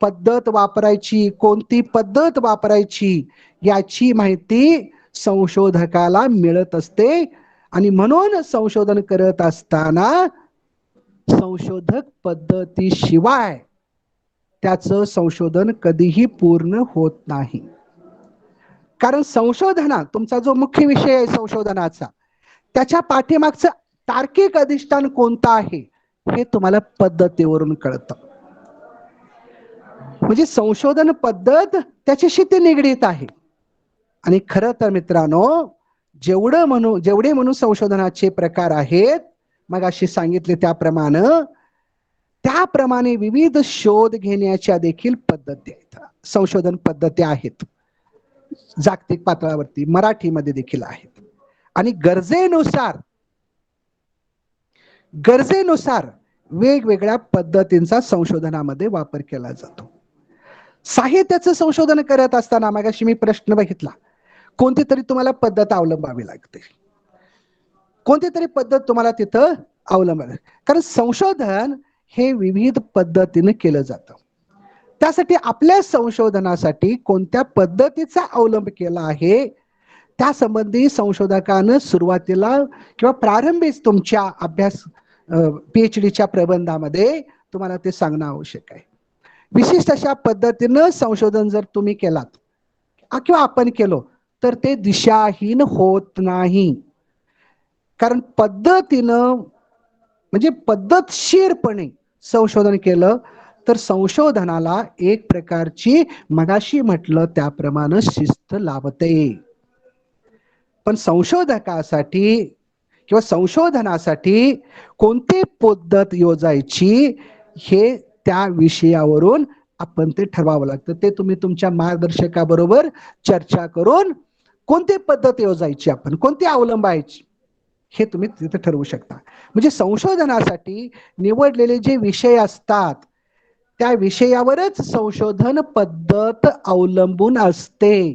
पद्धत वापरायची, कोणती पद्धत वापरायची, याची माहिती संशोधकाला मिळत असते. आणि म्हणून संशोधन करत असताना संशोधक पद्धतीशिवाय त्याचं संशोधन कधीही पूर्ण होत नाही. कारण संशोधनात तुमचा जो मुख्य विषय आहे संशोधनाचा, त्याच्या पाठीमागचं तार्किक अधिष्ठान कोणतं आहे हे तुम्हाला पद्धतीवरून कळतं. म्हणजे संशोधन पद्धत त्याच्याशी ते निगडीत आहे. आणि खरं तर मित्रांनो, जेवढे म्हणून संशोधनाचे प्रकार आहेत, मग अशी सांगितले त्याप्रमाणे विविध शोध घेण्याच्या देखील पद्धती आहेत, संशोधन पद्धती आहेत. जागतिक पातळीवरती मराठीमध्ये देखील आहेत. आणि गरजेनुसार वेगवेगळ्या पद्धतींचा संशोधनामध्ये वापर केला जातो. साहित्याचं संशोधन करत असताना मगाशी मी प्रश्न बघितला, कोणती तरी तुम्हाला पद्धत अवलंबावी लागते, कोणती तरी पद्धत तुम्हाला तिथं अवलंबावी. कारण संशोधन हे विविध पद्धतीने केलं जातं. त्यासाठी आपल्या संशोधनासाठी कोणत्या पद्धतीचा अवलंब केला आहे, त्यासंबंधी संशोधकानं सुरुवातीला किंवा प्रारंभीच तुमच्या अभ्यास PhDच्या प्रबंधामध्ये तुम्हाला ते सांगणं आवश्यक आहे. विशिष्ट अशा पद्धतीनं संशोधन जर तुम्ही केलात किंवा आपण केलो, तर ते दिशाहीन होत नाही. कारण पद्धतीनं म्हणजे पद्धतशीरपणे संशोधन केलं तर संशोधनाला एक प्रकारची, मगाशी म्हटलं त्याप्रमाणे, शिस्त लाभते. पण संशोधकासाठी किंवा संशोधनासाठी कोणती पद्धत योजायची हे त्या विषयावरून आपण ते ठरवावं लागतं. ते तुम्ही तुमच्या मार्गदर्शकाबरोबर चर्चा करून कोणती पद्धत योजायची, आपण कोणती अवलंबायची, हे तुम्ही तिथे ठरवू शकता. म्हणजे संशोधनासाठी निवडलेले जे विषय असतात, त्या विषयावरच संशोधन पद्धत अवलंबून असते.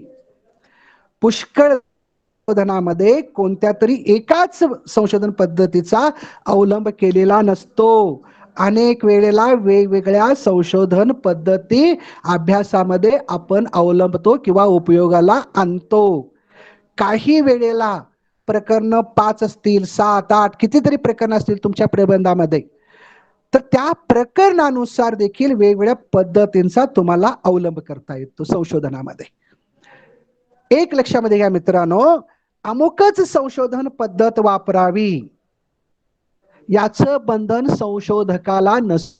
पुष्कळ संशोधनामध्ये कोणत्या तरी एकाच संशोधन पद्धतीचा अवलंब केलेला नसतो. अनेक वेळेला वेगवेगळ्या संशोधन पद्धती अभ्यासामध्ये आपण अवलंबतो किंवा उपयोगाला आणतो. काही वेळेला प्रकरण 5 असतील, 7, 8 कितीतरी प्रकरण असतील तुमच्या प्रबंधामध्ये, तर त्या प्रकरणानुसार देखील वेगवेगळ्या पद्धतींचा तुम्हाला अवलंब करता येतो संशोधनामध्ये. एक लक्षामध्ये घ्या मित्रांनो, अमुकच संशोधन पद्धत वापरावी याचं बंधन संशोधकाला नसतं.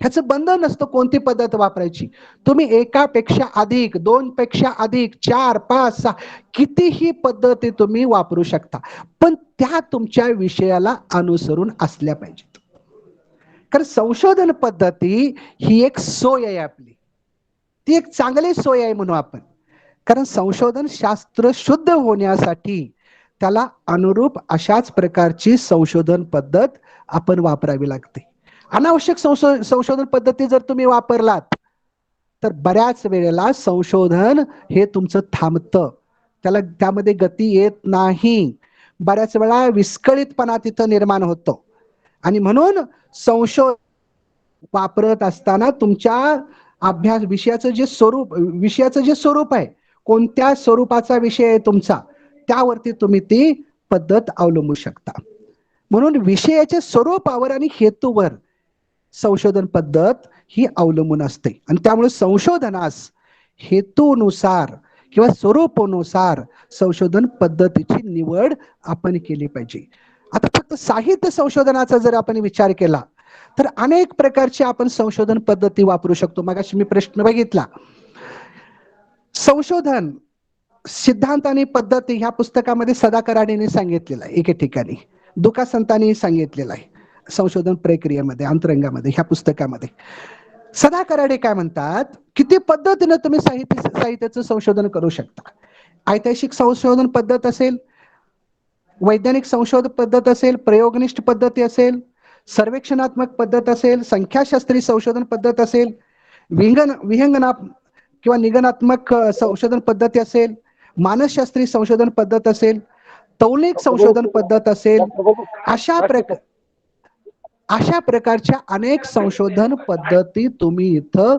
ह्याचं बंधन नसतं कोणती पद्धत वापरायची. तुम्ही एकापेक्षा अधिक, 2 पेक्षा अधिक, 4, 5, 6 कितीही पद्धती तुम्ही वापरू शकता, पण त्या तुमच्या विषयाला अनुसरून असल्या पाहिजेत. कारण संशोधन पद्धती ही एक सोय आहे आपली, ती एक चांगली सोय आहे म्हणू आपण. कारण संशोधन शास्त्र शुद्ध होण्यासाठी त्याला अनुरूप अशाच प्रकारची संशोधन पद्धत आपण वापरावी लागते. अनावश्यक संशोधन पद्धती जर तुम्ही वापरलात तर बऱ्याच वेळेला संशोधन हे तुमचं थांबतं, त्यामध्ये गती येत नाही. बऱ्याच वेळा विस्कळीतपणा तिथं निर्माण होतो. आणि म्हणून संशोधन वापरत असताना तुमच्या अभ्यास विषयाचं जे स्वरूप आहे, कोणत्या स्वरूपाचा विषय आहे तुमचा, त्यावरती तुम्ही ती पद्धत अवलंबू शकता. म्हणून विषयाच्या स्वरूपावर आणि हेतूवर संशोधन पद्धत ही अवलंबून असते. आणि त्यामुळे संशोधनास हेतूनुसार किंवा स्वरूपानुसार संशोधन पद्धतीची निवड आपण केली पाहिजे. आता फक्त साहित्य संशोधनाचा जर आपण विचार केला तर अनेक प्रकारचे आपण संशोधन पद्धती वापरू शकतो. मगाशी मी प्रश्न बघितला, संशोधन सिद्धांत आणि पद्धती ह्या पुस्तकामध्ये सदा कराडेने सांगितलेलं आहे एके ठिकाणी, दुका संतांनी सांगितलेलं आहे संशोधन प्रक्रियेमध्ये अंतरंगामध्ये ह्या पुस्तकामध्ये. सदा कराडे काय म्हणतात, किती पद्धतीने तुम्ही साहित्याचं संशोधन करू शकता. ऐतिहासिक संशोधन पद्धत असेल, वैज्ञानिक संशोधन पद्धत असेल, प्रयोगनिष्ठ पद्धती असेल, सर्वेक्षणात्मक पद्धत असेल, संख्याशास्त्री संशोधन पद्धत असेल, विहंगना किंवा निगनात्मक संशोधन पद्धती असेल, मानसशास्त्री संशोधन पद्धत असेल, तौलिक संशोधन पद्धत असेल, अशा प्रकारच्या अनेक संशोधन पद्धती तुम्ही इथं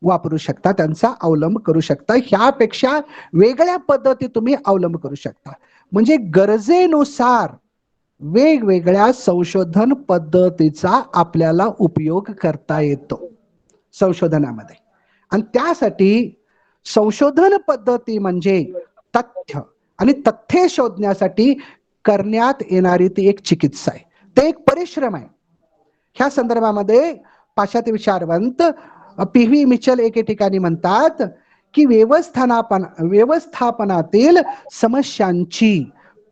वापरू शकता, त्यांचा अवलंब करू शकता. ह्यापेक्षा वेगळ्या पद्धती तुम्ही अवलंब करू शकता. म्हणजे गरजेनुसार वेगवेगळ्या संशोधन पद्धतीचा आपल्याला उपयोग करता येतो संशोधनामध्ये. आणि त्यासाठी संशोधन पद्धती म्हणजे तथ्य आणि तथ्ये शोधण्यासाठी करण्यात येणारी ती एक चिकित्सा आहे, ते एक परिश्रम आहे. ह्या संदर्भामध्ये पाश्चात्य विचारवंत पी.व्ही. मिचल एके ठिकाणी म्हणतात की व्यवस्थापनातील समस्यांची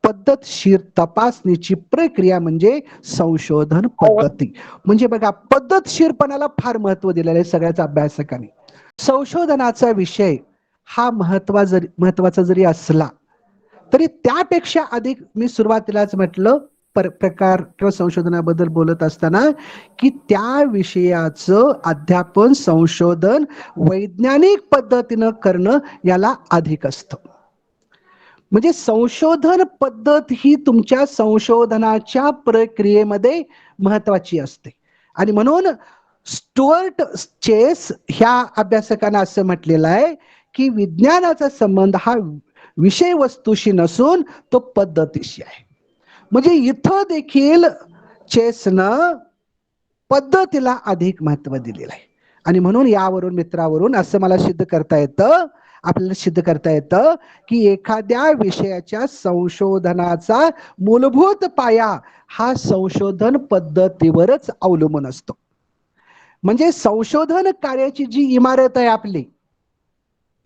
पद्धतशीर तपासणीची प्रक्रिया म्हणजे संशोधन पद्धती. म्हणजे बघा, पद्धतशीरपणाला फार महत्व दिलेलं आहे सगळ्याच अभ्यासकांनी. संशोधनाचा विषय हा महत्वाचा जरी असला तरी त्यापेक्षा अधिक, मी सुरुवातीलाच म्हटलं प्रकार किंवा संशोधनाबद्दल बोलत असताना, की त्या विषयाचं अध्यापन संशोधन वैज्ञानिक पद्धतीनं करणं याला अधिक असतं. म्हणजे संशोधन पद्धत ही तुमच्या संशोधनाच्या प्रक्रियेमध्ये महत्वाची असते. आणि म्हणून स्टुअर्ट चेस ह्या अभ्यासकांना असं म्हटलेलं आहे की विज्ञानाचा संबंध हा विषय वस्तूशी नसून तो पद्धतीशी आहे. म्हणजे इथं देखील चेसनं पद्धतीला अधिक महत्व दिलेलं आहे. आणि म्हणून यावरून मित्रावरून असं मला आपल्याला सिद्ध करता येतं की एखाद्या विषयाच्या संशोधनाचा मूलभूत पाया हा संशोधन पद्धतीवरच अवलंबून असतो. म्हणजे संशोधन कार्याची जी इमारत आहे आपली,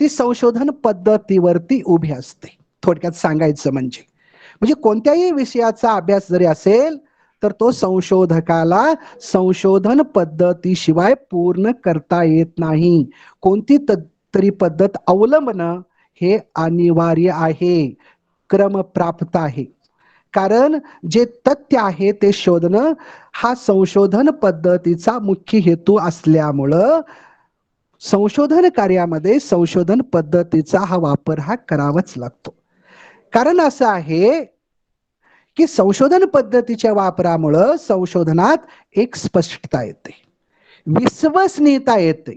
ती संशोधन पद्धतीवरती उभी असते. थोडक्यात सांगायचं म्हणजे कोणत्याही विषयाचा अभ्यास जरी असेल तर तो संशोधकाला संशोधन पद्धतीशिवाय पूर्ण करता येत नाही. कोणती तरी पद्धत अवलंबणं हे अनिवार्य आहे, क्रमप्राप्त आहे. कारण जे तथ्य आहे ते शोधणं हा संशोधन पद्धतीचा मुख्य हेतू असल्यामुळं संशोधन कार्यामध्ये संशोधन पद्धतीचा हा वापर करावाच लागतो. कारण असं आहे की संशोधन पद्धतीच्या वापरामुळं संशोधनात एक स्पष्टता येते, विश्वसनीयता येते,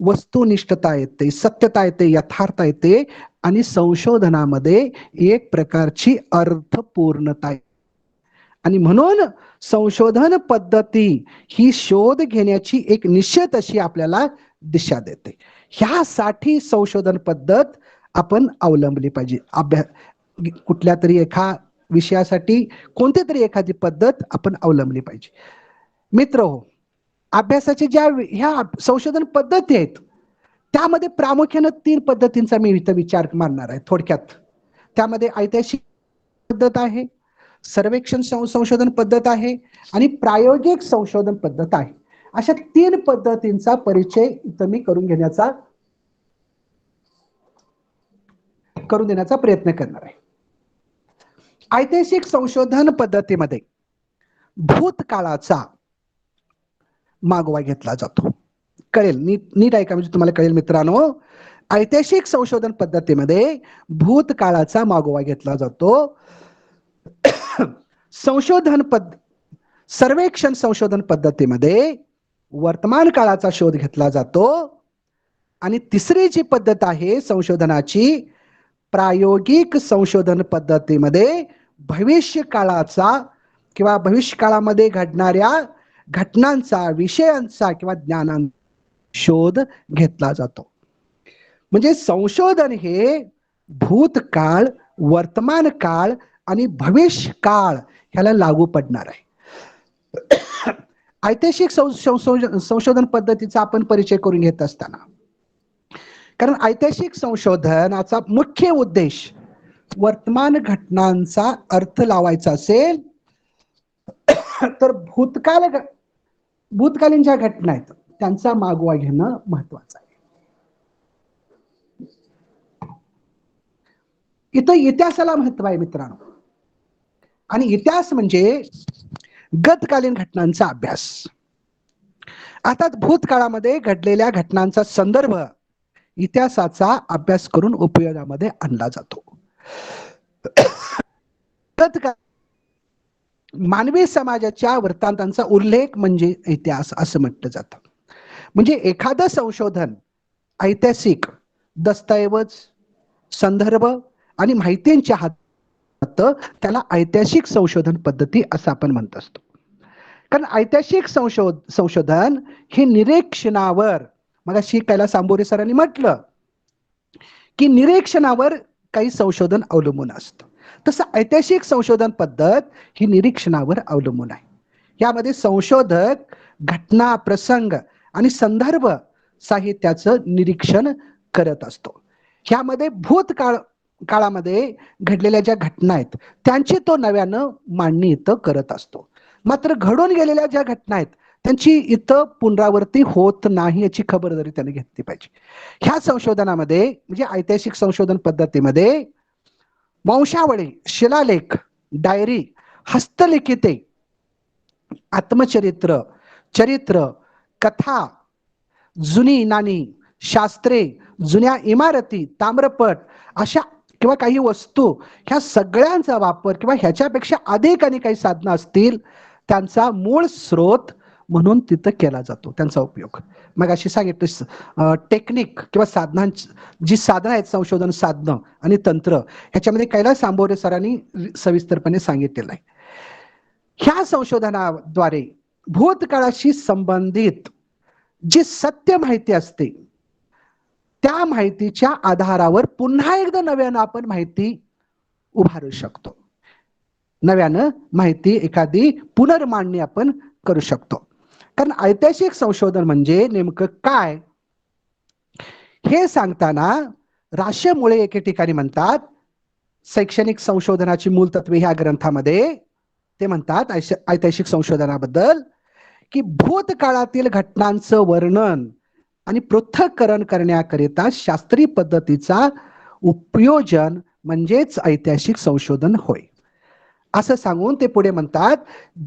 वस्तुनिष्ठता येते, सत्यता येते, यथार्थ येते आणि संशोधनामध्ये एक प्रकारची अर्थपूर्णता येते. आणि म्हणून संशोधन पद्धती ही शोध घेण्याची एक निश्चित अशी आपल्याला दिशा देते. ह्यासाठी संशोधन पद्धत आपण अवलंबली पाहिजे. कुठल्या तरी एका विषयासाठी कोणती तरी एखादी पद्धत आपण अवलंबली पाहिजे. मित्रहो, अभ्यासाचे ह्या संशोधन पद्धती आहेत त्यामध्ये प्रामुख्याने 3 पद्धतींचा मी इथं विचार मांडणार आहे थोडक्यात. त्यामध्ये ऐतिहासिक पद्धत आहे, सर्वेक्षण संशोधन पद्धत आहे आणि प्रायोगिक संशोधन पद्धत आहे. अशा 3 पद्धतींचा परिचय इथं मी करून देण्याचा प्रयत्न करणार आहे. ऐतिहासिक संशोधन पद्धतीमध्ये भूतकाळाचा मागोवा घेतला जातो. कळेल, नीट ऐका म्हणजे तुम्हाला कळेल मित्रांनो. ऐतिहासिक संशोधन पद्धतीमध्ये भूतकाळाचा मागोवा घेतला जातो. सर्वेक्षण संशोधन पद्धतीमध्ये वर्तमान काळाचा शोध घेतला जातो आणि तिसरी जी पद्धत आहे संशोधनाची, प्रायोगिक संशोधन पद्धतीमध्ये भविष्य काळाचा किंवा भविष्य काळामध्ये घडणाऱ्या घटनांचा, विषयांचा किंवा ज्ञानांचा शोध घेतला जातो. म्हणजे संशोधन हे भूतकाळ, वर्तमान काळ आणि भविष्य काळ ह्याला लागू पडणार आहे. ऐतिहासिक संशोधन पद्धतीचा आपण परिचय करून घेत असताना, कारण ऐतिहासिक संशोधनाचा मुख्य उद्देश वर्तमान घटनांचा अर्थ लावायचा असेल तर भूतकालीन ज्या घटना आहेत त्यांचा मागोवा घेणं महत्वाचं आहे. इथं इतिहासाला महत्व आहे मित्रांनो, आणि इतिहास म्हणजे गतकालीन घटनांचा अभ्यास. आता भूतकाळामध्ये घडलेल्या घटनांचा संदर्भ इतिहासाचा अभ्यास करून उपयोगामध्ये आणला जातो. मानवी समाजाच्या वृत्तांतांचा उल्लेख म्हणजे इतिहास असं म्हटलं जातं. म्हणजे एखादं संशोधन ऐतिहासिक दस्तऐवज, संदर्भ आणि माहितींच्या हात त्याला ऐतिहासिक संशोधन पद्धती असं आपण म्हणत असतो. कारण ऐतिहासिक संशोधन हे निरीक्षणावर, मगाशी कैलास आंबोरे सरांनी म्हटलं की निरीक्षणावर काही संशोधन अवलंबून असतं, तसं ऐतिहासिक संशोधन पद्धत ही निरीक्षणावर अवलंबून आहे. यामध्ये संशोधक घटना, प्रसंग आणि संदर्भ साहित्याचं निरीक्षण करत असतो. ह्यामध्ये काळामध्ये घडलेल्या ज्या घटना आहेत त्यांची तो नव्यानं मांडणी इथं करत असतो. मात्र घडून गेलेल्या ज्या घटना आहेत त्यांची इथं पुनरावृत्ती होत नाही याची खबरदारी त्याने घेतली पाहिजे. ह्या संशोधनामध्ये म्हणजे ऐतिहासिक संशोधन पद्धतीमध्ये वंशावळी, शिलालेख, डायरी, हस्तलिखिते, आत्मचरित्र, चरित्र, कथा, जुनी नाणी, शास्त्रे, जुन्या इमारती, ताम्रपट अशा किंवा काही वस्तू, ह्या सगळ्यांचा वापर किंवा ह्याच्यापेक्षा अधिक आणि काही साधनं असतील त्यांचा मूळ स्रोत म्हणून तिथं केला जातो, त्यांचा उपयोग. मग अशी सांगितलं टेक्निक किंवा साधनांची जी साधनं आहेत, संशोधन साधनं आणि तंत्र, ह्याच्यामध्ये कैलास आंबोरे सरांनी सविस्तरपणे सांगितलेलं आहे. ह्या संशोधनाद्वारे भूतकाळाशी संबंधित जी सत्य माहिती असते त्या माहितीच्या आधारावर पुन्हा एकदा नव्यानं आपण माहिती उभारू शकतो, नव्यानं माहिती एखादी पुनर्मांडणी आपण करू शकतो. कारण ऐतिहासिक संशोधन म्हणजे नेमकं काय हे सांगताना राशमुळे एके ठिकाणी म्हणतात, शैक्षणिक संशोधनाची मूलतत्वे ह्या ग्रंथामध्ये ते म्हणतात ऐतिहासिक संशोधनाबद्दल की भूतकाळातील घटनांचं वर्णन आणि पृथक्करण करण्याकरिता शास्त्रीय पद्धतीचा उपयोजन म्हणजेच ऐतिहासिक संशोधन होय, असं सांगून ते पुढे म्हणतात,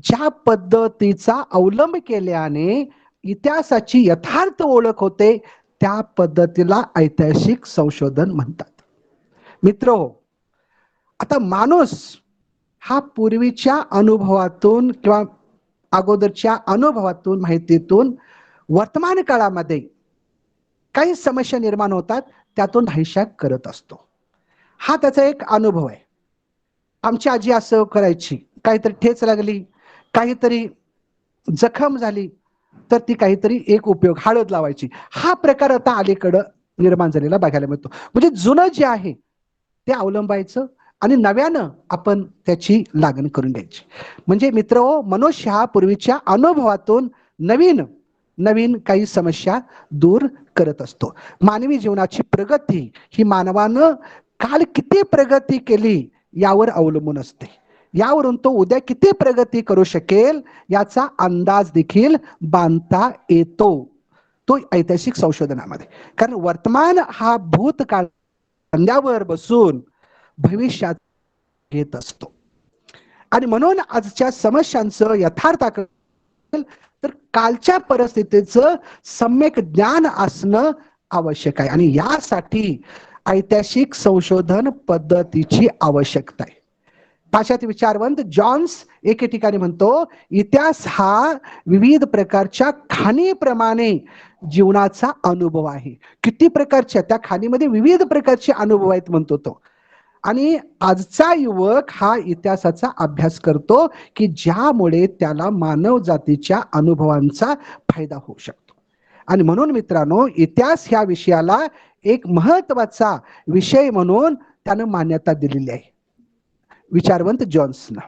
ज्या पद्धतीचा अवलंब केल्याने इतिहासाची यथार्थ ओळख होते त्या पद्धतीला ऐतिहासिक संशोधन म्हणतात. मित्रो, आता माणूस हा पूर्वीच्या अनुभवातून किंवा अगोदरच्या अनुभवातून, माहितीतून वर्तमान काळामध्ये काही समस्या निर्माण होतात त्यातून नाहीशा करत असतो. हा त्याचा एक अनुभव आहे. आमची आजी असं करायची, काहीतरी ठेच लागली, काहीतरी जखम झाली तर ती काहीतरी एक उपयोग हळद लावायची. हा प्रकार आता अलीकडं निर्माण झालेला बघायला मिळतो. म्हणजे जुनं जे आहे ते अवलंबायचं आणि नव्यानं आपण त्याची लागण करून घ्यायची. म्हणजे मित्र, मनुष्य हा पूर्वीच्या अनुभवातून नवीन नवीन काही समस्या दूर करत असतो. मानवी जीवनाची प्रगती ही मानवानं काल किती प्रगती केली यावर अवलंबून असते. यावरून तो उद्या किती प्रगती करू शकेल याचा अंदाज देखील बांधता येतो, तो ऐतिहासिक संशोधनामध्ये. कारण वर्तमान हा भूतकाळ खांद्यावर बसून भविष्यात घेत असतो आणि म्हणून आजच्या समस्यांचं यथार्थ तर कालच्या परिस्थितीचं सम्यक ज्ञान असणं आवश्यक आहे आणि यासाठी ऐतिहासिक संशोधन पद्धतीची आवश्यकता आहे. पाश्चात्य विचारवंत जॉन्स एके ठिकाणी म्हणतो, इतिहास हा विविध प्रकारच्या खाणीप्रमाणे जीवनाचा अनुभव आहे. किती प्रकारच्या त्या खाणीमध्ये विविध प्रकारचे अनुभव आहेत म्हणतो तो. आणि आजचा युवक हा इतिहासाचा अभ्यास करतो की ज्यामुळे त्याला मानव जातीच्या अनुभवांचा फायदा होऊ शकतो. आणि म्हणून मित्रांनो, इतिहास ह्या विषयाला एक महत्वाचा विषय म्हणून त्यानं मान्यता दिलेली आहे विचारवंत जॉन्सनं,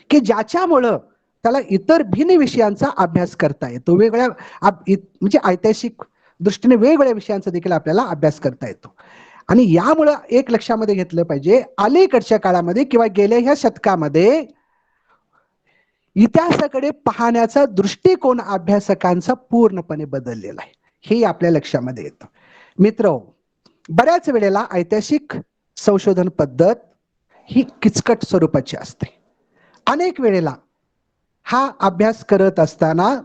की ज्याच्यामुळं त्याला इतर भिन्न विषयांचा अभ्यास करता येतो. वेगळ्या म्हणजे ऐतिहासिक दृष्टीने वेगवेगळ्या विषयांचा देखील आपल्याला अभ्यास करता येतो. आणि यामुळं एक लक्षामध्ये घेतलं पाहिजे, अलीकडच्या काळामध्ये किंवा गेल्या ह्या शतकामध्ये इतिहासाकडे पाहण्याचा दृष्टिकोन अभ्यासकांचा पूर्णपणे बदललेला आहे, हे आपल्या लक्षामध्ये येतं. मित्र, बऱ्याच वेळेला ऐतिहासिक संशोधन पद्धत ही किचकट स्वरूपाची असते. अनेक वेळेला हा अभ्यास करत असताना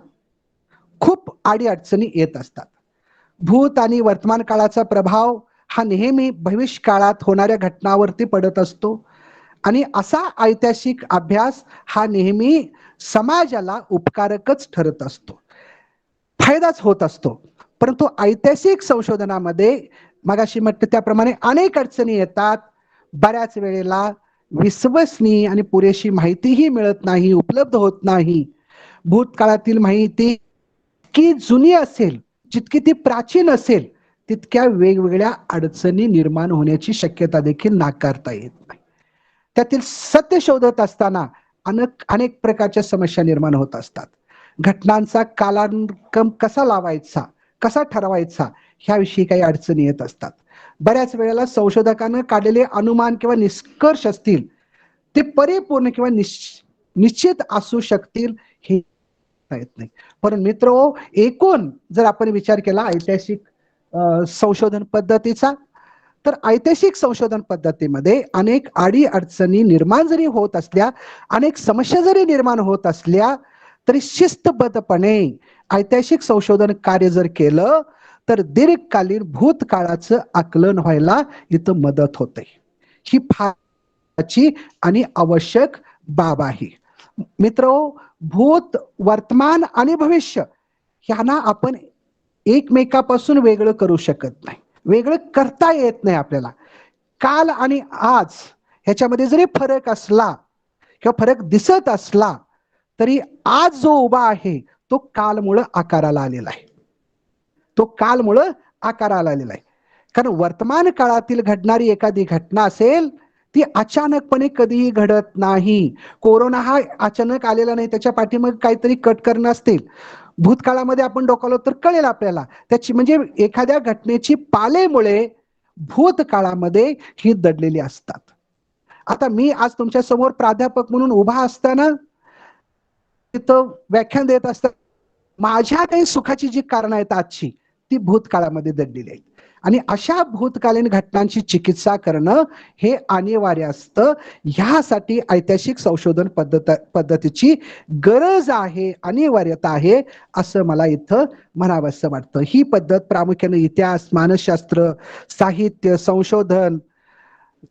खूप अडीअडचणी येत असतात. भूत आणि वर्तमान काळाचा प्रभाव हा नेहमी भविष्य काळात होणाऱ्या घटनांवरती पडत असतो. आणि असा ऐतिहासिक अभ्यास हा नेहमी समाजाला उपकारकच ठरत असतो, फायदाच होत असतो. परंतु ऐतिहासिक संशोधनामध्ये मगाशी म्हटलं त्याप्रमाणे अनेक अडचणी येतात. बऱ्याच वेळेला विश्वसनीय आणि पुरेशी माहितीही मिळत नाही, उपलब्ध होत नाही. भूतकाळातील माहिती की जुनी असेल, जितकी ती प्राचीन असेल, तितक्या वेगवेगळ्या अडचणी निर्माण होण्याची शक्यता देखील नाकारता येत नाही. त्यातील सत्य शोधत असताना अनेक प्रकारच्या समस्या निर्माण होत असतात. घटनांचा कालानुक्रम कसा लावायचा, कसा ठरवायचा, ह्याविषयी काही अडचणी येत असतात. बऱ्याच वेळेला संशोधकांना काढलेले अनुमान किंवा निष्कर्ष असतील ते परिपूर्ण किंवा निश्चित असू शकतील हे येत नाही. पण मित्र, एकूण जर आपण विचार केला ऐतिहासिक संशोधन पद्धतीचा, तर ऐतिहासिक संशोधन पद्धतीमध्ये अनेक अडीअडचणी निर्माण जरी होत असल्या, अनेक समस्या जरी निर्माण होत असल्या, तरी शिस्तबद्धपणे ऐतिहासिक संशोधन कार्य जर केलं तर दीर्घकालीन भूतकाळाचं आकलन व्हायला इथं मदत होते. ही फारची आणि आवश्यक बाब आहे. मित्र, भूत, वर्तमान आणि भविष्य ह्यांना आपण एकमेकापासून वेगळं करू शकत नाही, वेगळं करता येत नाही आपल्याला. काल आणि आज ह्याच्यामध्ये जरी फरक असला किंवा फरक दिसत असला, तरी आज जो उभा आहे तो कालमुळं आकाराला आलेला आहे, तो कालमुळं आकाराला आलेला आहे. कारण वर्तमान काळातील घडणारी एखादी घटना असेल ती अचानकपणे कधीही घडत नाही. कोरोना हा अचानक आलेला नाही, त्याच्या पाठीमागे काहीतरी कट करणं असतील. भूतकाळामध्ये आपण डोकावलो तर कळेल आपल्याला त्याची, म्हणजे एखाद्या घटनेची पालेमुळे भूतकाळामध्ये ही दडलेली असतात. आता मी आज तुमच्या समोर प्राध्यापक म्हणून उभा असताना तिथं व्याख्यान देत असताना माझ्या काही सुखाची जी कारण आहेत आजची, ती भूतकाळामध्ये दडलेली आहेत. आणि अशा भूतकालीन घटनांची चिकित्सा करणं हे अनिवार्य असतं. ह्यासाठी ऐतिहासिक संशोधन पद्धतीची गरज आहे, अनिवार्यता आहे, असं मला इथं म्हणावंसं वाटतं. ही पद्धत प्रामुख्याने इतिहास, मानसशास्त्र, साहित्य, संशोधन,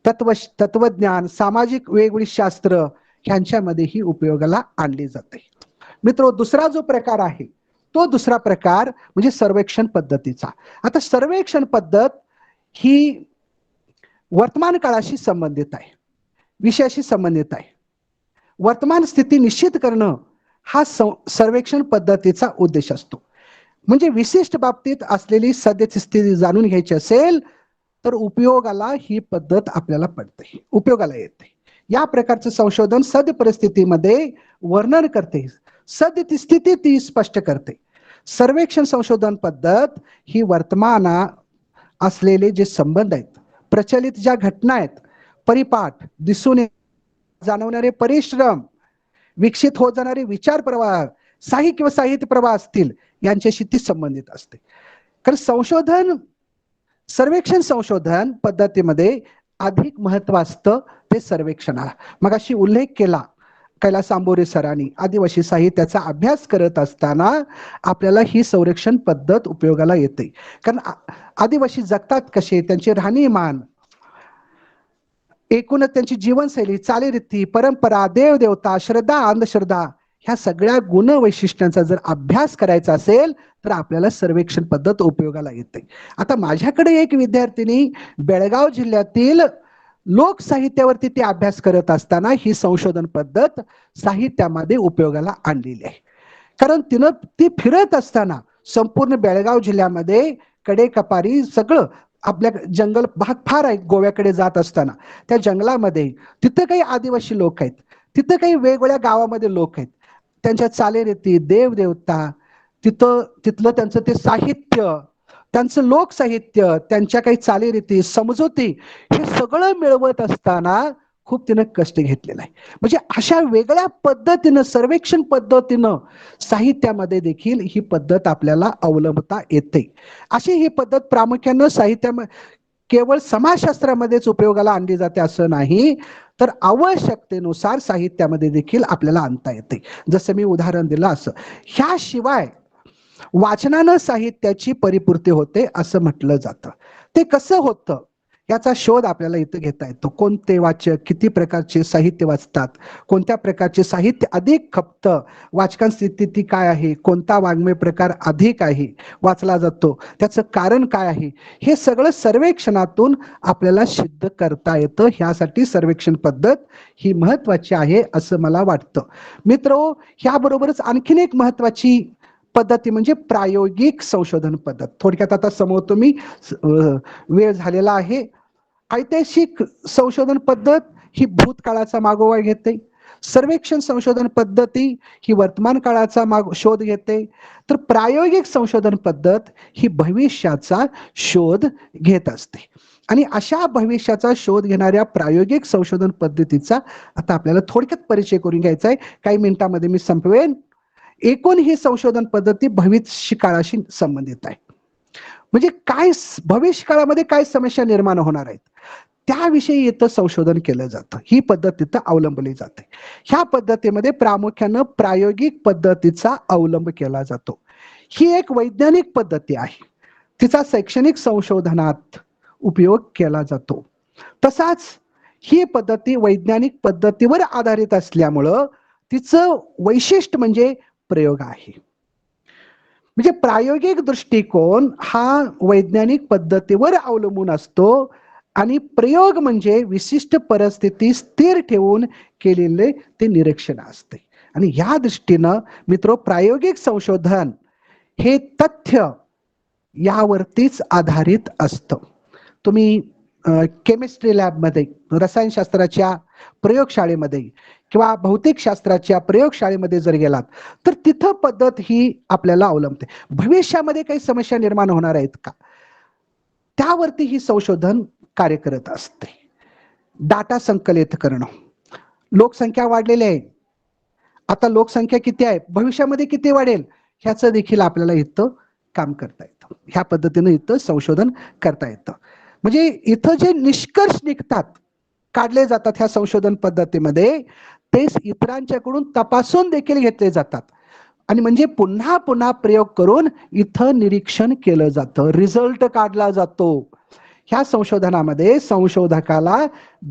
तत्वज्ञान, सामाजिक वेगवेगळी शास्त्र ह्यांच्यामध्येही उपयोगाला आणली जाते. मित्र, दुसरा जो प्रकार आहे तो दुसरा प्रकार म्हणजे सर्वेक्षण पद्धतीचा. आता सर्वेक्षण पद्धत ही वर्तमान काळाशी संबंधित आहे, विषयाशी संबंधित आहे. वर्तमान स्थिती निश्चित करणं हा सर्वेक्षण पद्धतीचा उद्देश असतो. म्हणजे विशिष्ट बाबतीत असलेली सद्यस्थिती जाणून घ्यायची असेल तर उपयोगाला ही पद्धत आपल्याला पडते, उपयोगाला येते. या प्रकारचं संशोधन सद्य परिस्थितीमध्ये वर्णन करते, सद्य स्थिती ती स्पष्ट करते. सर्वेक्षण संशोधन पद्धत ही वर्तमाना असलेले जे संबंध आहेत, प्रचलित ज्या घटना आहेत, परिपाठ, दिसून जाणवणारे परिश्रम, विकसित होत जाणारे विचार प्रवाह, साहित्य प्रवाह असतील, यांच्याशी ती संबंधित असते. कारण सर्वेक्षण संशोधन पद्धतीमध्ये अधिक महत्व असतं ते सर्वेक्षणाला. मगाशी उल्लेख केला कैलास आंबोरे सरांनी, आदिवासी साहित्याचा अभ्यास करत असताना आपल्याला ही संरक्षण पद्धत उपयोगाला येते. कारण आदिवासी जगतात कसे, त्यांचे राहणीमान, एकूणच त्यांची जीवनशैली, चालीरीती, परंपरा, देवदेवता, श्रद्धा, अंधश्रद्धा ह्या सगळ्या गुण वैशिष्ट्यांचा जर अभ्यास करायचा असेल तर आपल्याला सर्वेक्षण पद्धत उपयोगाला येते. आता माझ्याकडे एक विद्यार्थिनी बेळगाव जिल्ह्यातील लोकसाहित्यावरती ती अभ्यास करत असताना ही संशोधन पद्धत साहित्यामध्ये उपयोगाला आणलेली आहे. कारण तिनं ती फिरत असताना संपूर्ण बेळगाव जिल्ह्यामध्ये कडेकपारी सगळं आपल्या जंगल भाग फार आहे. गोव्याकडे जात असताना त्या जंगलामध्ये तिथं काही आदिवासी लोक आहेत, तिथं काही वेगवेगळ्या गावामध्ये लोक आहेत, त्यांच्या चालीरीती, देवदेवता, तिथलं त्यांचं ते साहित्य, त्यांचं लोकसाहित्य, त्यांच्या काही चालीरीती, समजुती, हे सगळं मिळवत असताना खूप तिनं कष्ट घेतलेलं आहे. म्हणजे अशा वेगळ्या पद्धतीनं सर्वेक्षण पद्धतीनं साहित्यामध्ये देखील ही पद्धत आपल्याला अवलंबता येते. अशी ही पद्धत प्रामुख्यानं साहित्यामध्ये केवळ समाजशास्त्रामध्येच उपयोगाला आणली जाते असं नाही, तर आवश्यकतेनुसार साहित्यामध्ये देखील आपल्याला आणता येते. जसं मी उदाहरण दिलं असं. ह्याशिवाय वाचनानं साहित्याची परिपूर्ती होते असं म्हटलं जातं. ते कसं होतं याचा शोध आपल्याला इथं घेता येतो. कोणते वाचक किती प्रकारचे साहित्य वाचतात, कोणत्या प्रकारचे साहित्य अधिक खपतं, वाचकांची स्थिती काय आहे, कोणता वाङ्मय प्रकार अधिक आहे वाचला जातो, त्याचं कारण काय आहे, हे सगळं सर्वेक्षणातून आपल्याला सिद्ध करता येतं. ह्यासाठी सर्वेक्षण पद्धत ही महत्वाची आहे असं मला वाटतं. मित्रो, ह्याबरोबरच आणखीन एक महत्वाची पद्धती म्हणजे प्रायोगिक संशोधन पद्धत. थोडक्यात आता समोर मी वेळ झालेला आहे. ऐतिहासिक संशोधन पद्धत ही भूतकाळाचा मागोवा घेते. सर्वेक्षण संशोधन पद्धती ही वर्तमान काळाचा शोध घेते. तर प्रायोगिक संशोधन पद्धत ही भविष्याचा शोध घेत असते. आणि अशा भविष्याचा शोध घेणाऱ्या प्रायोगिक संशोधन पद्धतीचा आता आपल्याला थोडक्यात परिचय करून घ्यायचा आहे. काही मिनिटांमध्ये मी संपवेन. एकूण ही संशोधन पद्धती भविष्य काळाशी संबंधित आहे. म्हणजे काय भविष्य काळामध्ये काय समस्या निर्माण होणार आहेत त्याविषयी इथं संशोधन केलं जातं. ही पद्धत तिथं अवलंबली जाते. ह्या पद्धतीमध्ये प्रामुख्यानं प्रायोगिक पद्धतीचा अवलंब केला जातो. ही एक वैज्ञानिक पद्धती आहे. तिचा शैक्षणिक संशोधनात उपयोग केला जातो. तसाच ही पद्धती वैज्ञानिक पद्धतीवर आधारित असल्यामुळं तिचं वैशिष्ट्य म्हणजे प्रयोग आहे. म्हणजे प्रायोगिक दृष्टिकोन हा वैज्ञानिक पद्धतीवर अवलंबून असतो आणि प्रयोग म्हणजे विशिष्ट परिस्थिती स्थिर ठेवून केलेले ते निरीक्षण असते. आणि या दृष्टीनं मित्र, प्रायोगिक संशोधन हे तथ्य यावरतीच आधारित असतं. तुम्ही केमिस्ट्री लॅबमध्ये, रसायनशास्त्राच्या प्रयोगशाळेमध्ये किंवा भौतिकशास्त्राच्या प्रयोगशाळेमध्ये जर गेलात तर तिथं पद्धत ही आपल्याला अवलंबते. भविष्यामध्ये काही समस्या निर्माण होणार आहेत का त्यावरती ही संशोधन कार्य करत असते. डाटा संकलित करणं, लोकसंख्या वाढलेली आहे, आता लोकसंख्या किती आहे, भविष्यामध्ये किती वाढेल, ह्याचं देखील आपल्याला इथं काम करता येतं. ह्या पद्धतीनं इथं संशोधन करता येतं. म्हणजे इथं जे निष्कर्ष निघतात, काढले जातात ह्या संशोधन पद्धतीमध्ये, ते इतरांच्याकडून तपासून देखील घेतले जातात. आणि म्हणजे पुन्हा पुन्हा प्रयोग करून इथं निरीक्षण केलं जातं, रिझल्ट काढला जातो. ह्या संशोधनामध्ये संशोधकाला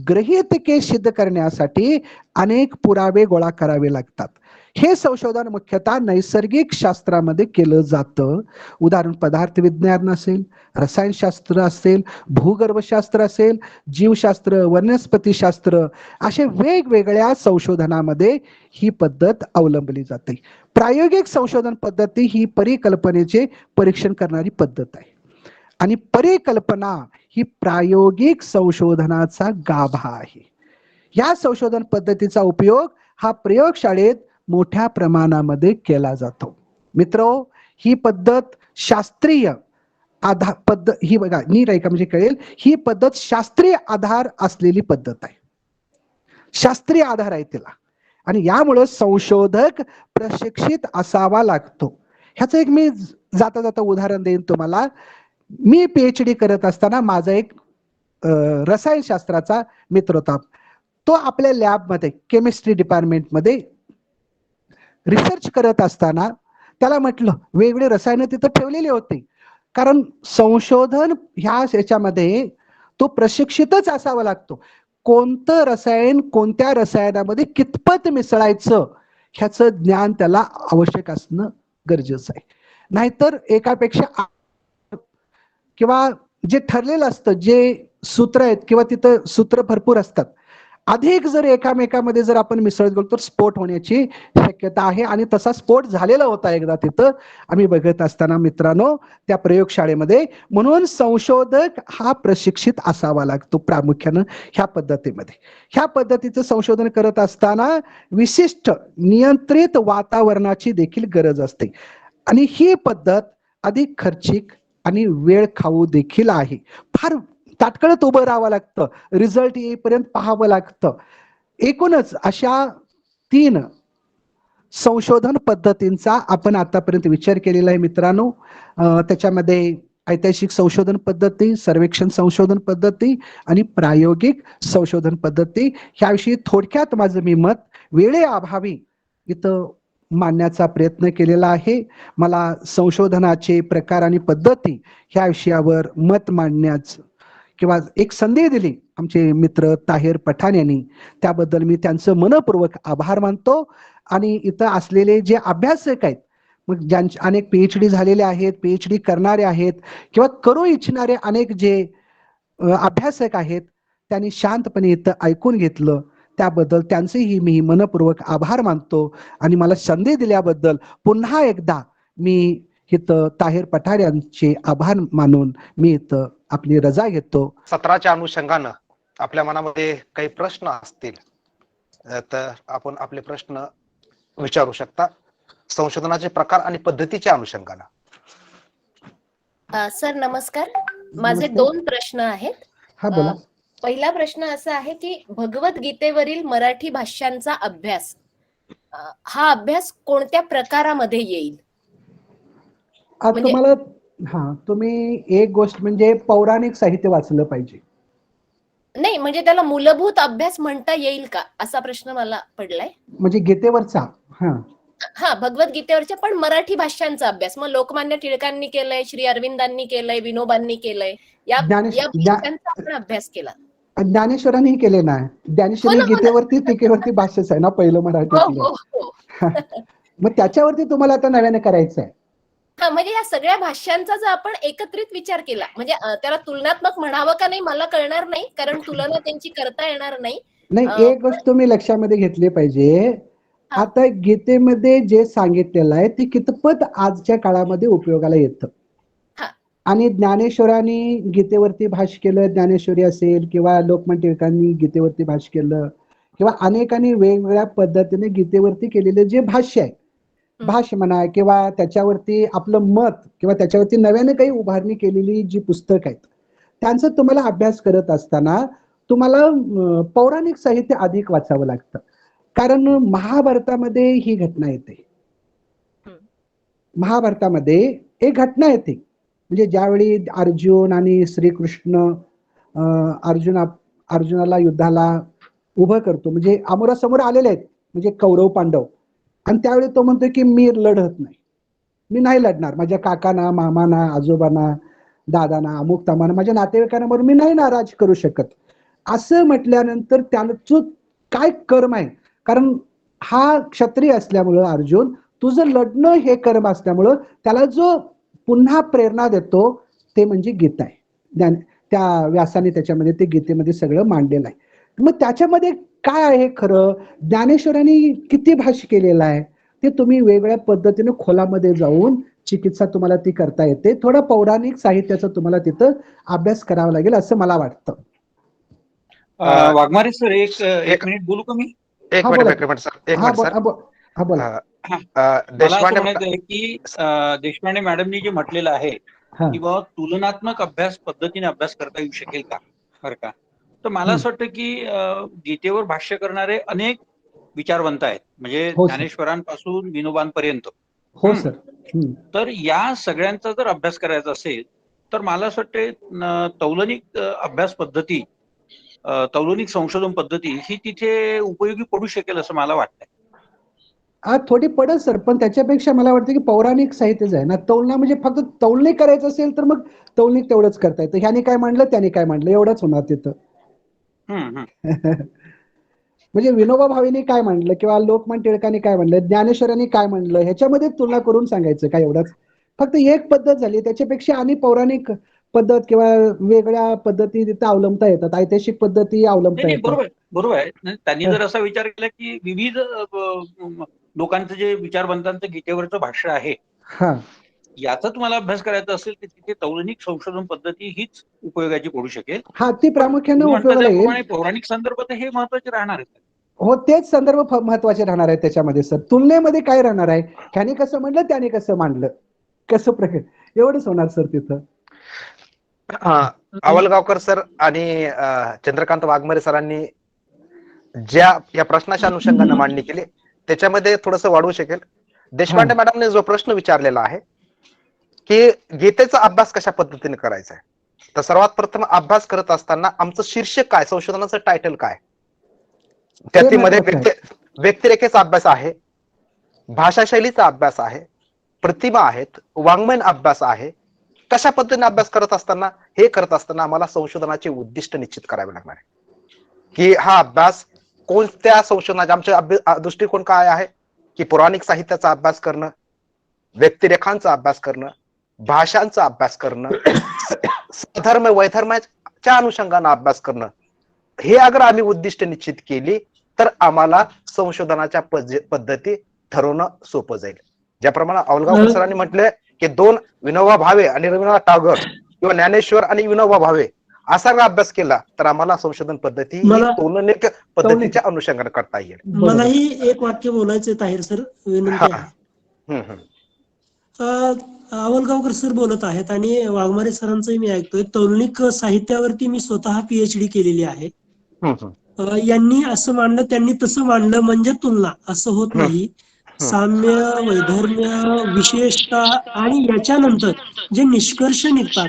गृहीतके सिद्ध करण्यासाठी अनेक पुरावे गोळा करावे लागतात. हे संशोधन मुख्यतः नैसर्गिक शास्त्रामध्ये केलं जातं. उदाहरण पदार्थ विज्ञान असेल, रसायनशास्त्र असेल, भूगर्भशास्त्र असेल, जीवशास्त्र, वनस्पतीशास्त्र, असे वेगवेगळ्या संशोधनामध्ये ही पद्धत अवलंबली जाते. प्रायोगिक संशोधन पद्धती ही परिकल्पनेचे परीक्षण करणारी पद्धत आहे. आणि परिकल्पना ही प्रायोगिक संशोधनाचा गाभा आहे. या संशोधन पद्धतीचा उपयोग हा प्रयोगशाळेत मोठ्या प्रमाणामध्ये केला जातो. मित्रो, ही पद्धत शास्त्रीय आधार पद्धत ही बघा नीट ऐका म्हणजे कळेल. ही पद्धत शास्त्रीय आधार असलेली पद्धत आहे. शास्त्रीय आधार आहे तिला. आणि यामुळे संशोधक प्रशिक्षित असावा लागतो. ह्याचं एक मी जाता जाता उदाहरण देईन तुम्हाला. मी PhD करत असताना माझा एक रसायनशास्त्राचा मित्र होता. तो आपल्या लॅबमध्ये केमिस्ट्री डिपार्टमेंटमध्ये रिसर्च करत असताना त्याला म्हटलं, वेगवेगळे रसायनं तिथं ठेवलेली होती. कारण संशोधन ह्या याच्यामध्ये तो प्रशिक्षितच असावा लागतो. कोणतं रसायन कोणत्या रसायनामध्ये कितपत मिसळायचं ह्याचं ज्ञान त्याला आवश्यक असणं गरजेचं आहे. नाहीतर एकापेक्षा किंवा जे ठरलेलं असतं, जे सूत्र आहेत किंवा तिथं सूत्र भरपूर असतात, अधिक जर एकामेकामध्ये जर आपण मिसळत गेलो तर स्फोट होण्याची शक्यता आहे. आणि तसा स्फोट झालेला होता एकदा तिथं आम्ही बघत असताना मित्रांनो त्या प्रयोगशाळेमध्ये. म्हणून संशोधक हा प्रशिक्षित असावा लागतो प्रामुख्यानं ह्या पद्धतीमध्ये. ह्या पद्धतीचं संशोधन करत असताना विशिष्ट नियंत्रित वातावरणाची देखील गरज असते आणि ही पद्धत अधिक खर्चिक आणि वेळ खाऊ देखील आहे. फार ताटकळत उभं राहावं लागतं, रिझल्ट येईपर्यंत पाहावं लागतं. एकूणच अशा 3 संशोधन पद्धतींचा आपण आतापर्यंत विचार केलेला आहे मित्रांनो. त्याच्यामध्ये ऐतिहासिक संशोधन पद्धती, सर्वेक्षण संशोधन पद्धती आणि प्रायोगिक संशोधन पद्धती. ह्याविषयी थोडक्यात माझं मी मत वेळेअभावी इथं मांडण्याचा प्रयत्न केलेला आहे. मला संशोधनाचे प्रकार आणि पद्धती ह्या विषयावर मत मांडण्याचं किंवा एक संधी दिली आमचे मित्र ताहेर पठाण यांनी, त्याबद्दल मी त्यांचं मनपूर्वक आभार मानतो. आणि इथं असलेले जे अभ्यासक आहेत, मग ज्यांचे अनेक PhD झालेले आहेत, PhD करणारे आहेत किंवा करू इच्छिणारे अनेक जे अभ्यासक आहेत, त्यांनी शांतपणे इथं ऐकून घेतलं, त्याबद्दल त्यांचेही मी मनपूर्वक आभार मानतो. आणि मला संधी दिल्याबद्दल पुन्हा एकदा मी इथं ताहेर पठाण यांचे आभार मानून मी इथं आपली रजा घेतो. सत्राच्या अनुषंगानं आपल्या मनामध्ये काही प्रश्न असतील तर आपण आपले प्रश्न विचारू शकता संशोधनाचे प्रकार आणि पद्धतीच्या अनुषंगानं. सर नमस्कार. माझे 2 प्रश्न आहेत. हा बोला. पहिला प्रश्न असा आहे की भगवद्गीतेवरील मराठी भाष्यांचा अभ्यास, हा अभ्यास कोणत्या प्रकारामध्ये येईल? तुम्हाला तुम्ही एक गोष्ट म्हणजे पौराणिक साहित्य वाचलं पाहिजे. नाही म्हणजे त्याला मूलभूत अभ्यास म्हणता येईल का असा प्रश्न मला पडलाय. म्हणजे गीतेवरचा? हा भगवद्गीतेवरच्या पण मराठी भाष्यांचा अभ्यास. मग लोकमान्य टिळकांनी केलंय, श्री अरविंदांनी केलंय, विनोबांनी केलंय, या भाष्यांचा आपण अभ्यास केला. ज्ञानेश्वरांनी केले ना. ज्ञानेश्वरी गीतेवरती टीकेवरती भाष्यच आहे ना पहिलं मराठीतलं. मग त्याच्यावरती तुम्हाला आता नव्याने करायचं आहे. हा म्हणजे या सगळ्या भाष्यांचा जर आपण एकत्रित विचार केला, म्हणजे त्याला तुलनात्मक म्हणावं का नाही मला कळणार नाही, कारण तुलना त्यांची करता येणार नाही. एक गोष्ट तुम्ही लक्षामध्ये घेतली पाहिजे, आता गीतेमध्ये जे सांगितलेलं आहे ते कितपत आजच्या काळामध्ये उपयोगाला येतं. आणि ज्ञानेश्वरांनी गीतेवरती भाष्य केलं, ज्ञानेश्वरी असेल किंवा लोकमान्य टिळकांनी गीतेवरती भाष्य केलं किंवा अनेकांनी वेगवेगळ्या पद्धतीने गीतेवरती केलेले जे भाष्य आहे, भाष्य म्हणा किंवा त्याच्यावरती आपलं मत किंवा त्याच्यावरती नव्याने काही उभारणी केलेली जी पुस्तक आहेत, त्यांचा तुम्हाला अभ्यास करत असताना तुम्हाला पौराणिक साहित्य अधिक वाचावं लागतं. कारण महाभारतामध्ये ही घटना येते. महाभारतामध्ये एक घटना येते, म्हणजे ज्यावेळी अर्जुन आणि श्रीकृष्ण अर्जुनाला युद्धाला उभं करतो, म्हणजे अमोरासमोर आलेले आहेत म्हणजे कौरव पांडव, आणि त्यावेळी तो म्हणतो की मी लढत नाही, मी नाही लढणार, माझ्या काकांना, मामांना, आजोबांना, दादांना, अमुक तमाना, माझ्या नातेवाईकांना मी नाही नाराज करू शकत. असं म्हटल्यानंतर त्याचं काय कर्म आहे, कारण हा क्षत्रिय असल्यामुळं अर्जुन, तुझं लढणं हे कर्म असल्यामुळं त्याला जो पुन्हा प्रेरणा देतो ते म्हणजे गीता आहे. त्या व्यासाने त्याच्यामध्ये ते गीतेमध्ये सगळं मांडलेलं आहे. मग त्याच्यामध्ये काय आहे खरं, ज्ञानेश्वरांनी किती भाष्य केलेलं आहे ते तुम्ही वेगळ्या पद्धतीने खोलामध्ये जाऊन चिकित्सा तुम्हाला ती करता येते. थोडा पौराणिक साहित्याचा तुम्हाला तिथं अभ्यास करावा लागेल असं मला वाटतं. वाघमारे सर एक मिनिट बोलू का मी? एक मिनिट सर. मला असं म्हणायचं आहे की देशपांडे मॅडमनी जे म्हटलेलं आहे की बाबा तुलनात्मक अभ्यास पद्धतीने अभ्यास करता येऊ शकेल का, बरं का, तर मला असं वाटतं की गीतेवर भाष्य करणारे अनेक विचारवंत आहेत, म्हणजे ज्ञानेश्वरांपासून विनोबांपर्यंत. हो सर. तर या सगळ्यांचा जर अभ्यास करायचा असेल तर मला असं वाटतं तौलनिक अभ्यास पद्धती, तौलनिक संशोधन पद्धती ही तिथे उपयोगी पडू शकेल असं मला वाटतंय. थोडी पडत सर, पण त्याच्यापेक्षा मला वाटतं की पौराणिक साहित्यच आहे ना. तौलना म्हणजे फक्त तौलने करायचं असेल तर मग तौलनिक तेवढंच करता येतं. ह्याने काय मांडलं त्याने काय मांडलं एवढंच होणार तिथं. म्हणजे विनोबा भावेनी काय म्हणलं किंवा लोकमान्य टिळकांनी काय म्हणलं, ज्ञानेश्वरांनी काय म्हणलं, ह्याच्यामध्ये तुलना करून सांगायचं काय एवढंच. फक्त एक पद्धत झाली, त्याच्यापेक्षा आणि पौराणिक पद्धत किंवा वेगळ्या पद्धती तिथे अवलंबता येतात, ऐतिहासिक पद्धती अवलंबता येतात. बरोबर आहे. त्यांनी जर असा विचार केला की विविध लोकांचं जे विचारवंतांचं गीतेवरचं भाष्य आहे, याचा तुम्हाला अभ्यास करायचा असेल तर तिथे तौलनिक संशोधन पद्धती हीच उपयोगाची पडू शकेल. हा, ती प्रामुख्याने उपयोगाला येईल. पौराणिक संदर्भ हे महत्वाचे राहणार आहेत. हो, तेच संदर्भ महत्वाचे राहणार आहेत त्याच्यामध्ये सर. तुलनेमध्ये काय राहणार आहे, ह्याने कसं म्हणलं त्याने कसं मांडलं, कसं प्रकार, एवढंच होणार सर तिथं. आवलगावकर सर आणि चंद्रकांत वाघमारे सरांनी ज्या या प्रश्नाच्या अनुषंगाने मांडणी केली त्याच्यामध्ये थोडस वाढवू शकेल. देशपांडे मॅडमने जो प्रश्न विचारलेला आहे की गीतेचा अभ्यास कशा पद्धतीने करायचा आहे, तर सर्वात प्रथम अभ्यास करत असताना आमचं शीर्षक काय, संशोधनाचं टायटल काय, त्यामध्ये व्यक्तिरेखेचा अभ्यास आहे, भाषाशैलीचा अभ्यास आहे, प्रतिमा आहेत, वाङ्मयीन अभ्यास आहे, कशा पद्धतीने अभ्यास करत असताना आम्हाला संशोधनाचे उद्दिष्ट निश्चित करावे लागणार आहे की हा अभ्यास कोणत्या संशोधनाचे, आमचे दृष्टिकोन काय आहे की पौराणिक साहित्याचा अभ्यास करणं, व्यक्तिरेखांचा अभ्यास करणं, भाषांचा अभ्यास करणं, धर्म वैधर्माच्या अनुषंगाने अभ्यास करणं, हे अगर आम्ही उद्दिष्ट निश्चित केली तर आम्हाला संशोधनाच्या पद्धती ठरवणं सोपं जाईल. ज्याप्रमाणे आवलगावकर सरांनी म्हटले की दोन विनोबा भावे आणि रवींद्रनाथ टागोर किंवा ज्ञानेश्वर आणि विनोबा भावे असा अभ्यास केला तर आम्हाला संशोधन पद्धती तौलनिक पद्धतीच्या अनुषंगाने करता येईल. मलाही एक वाक्य बोलायचं ताहिर सर, विनंती आहे. आवलगावकर सर बोलत आहेत आणि वाघमारे सरांचंही मी ऐकतोय. तौलनिक साहित्यावरती मी स्वतः PhD केलेली आहे. यांनी असं मांडलं, त्यांनी तसं मांडलं म्हणजे तुलना असं होत नाही. साम्य, वैधर्म्य, विशेषता आणि याच्यानंतर जे निष्कर्ष निघतात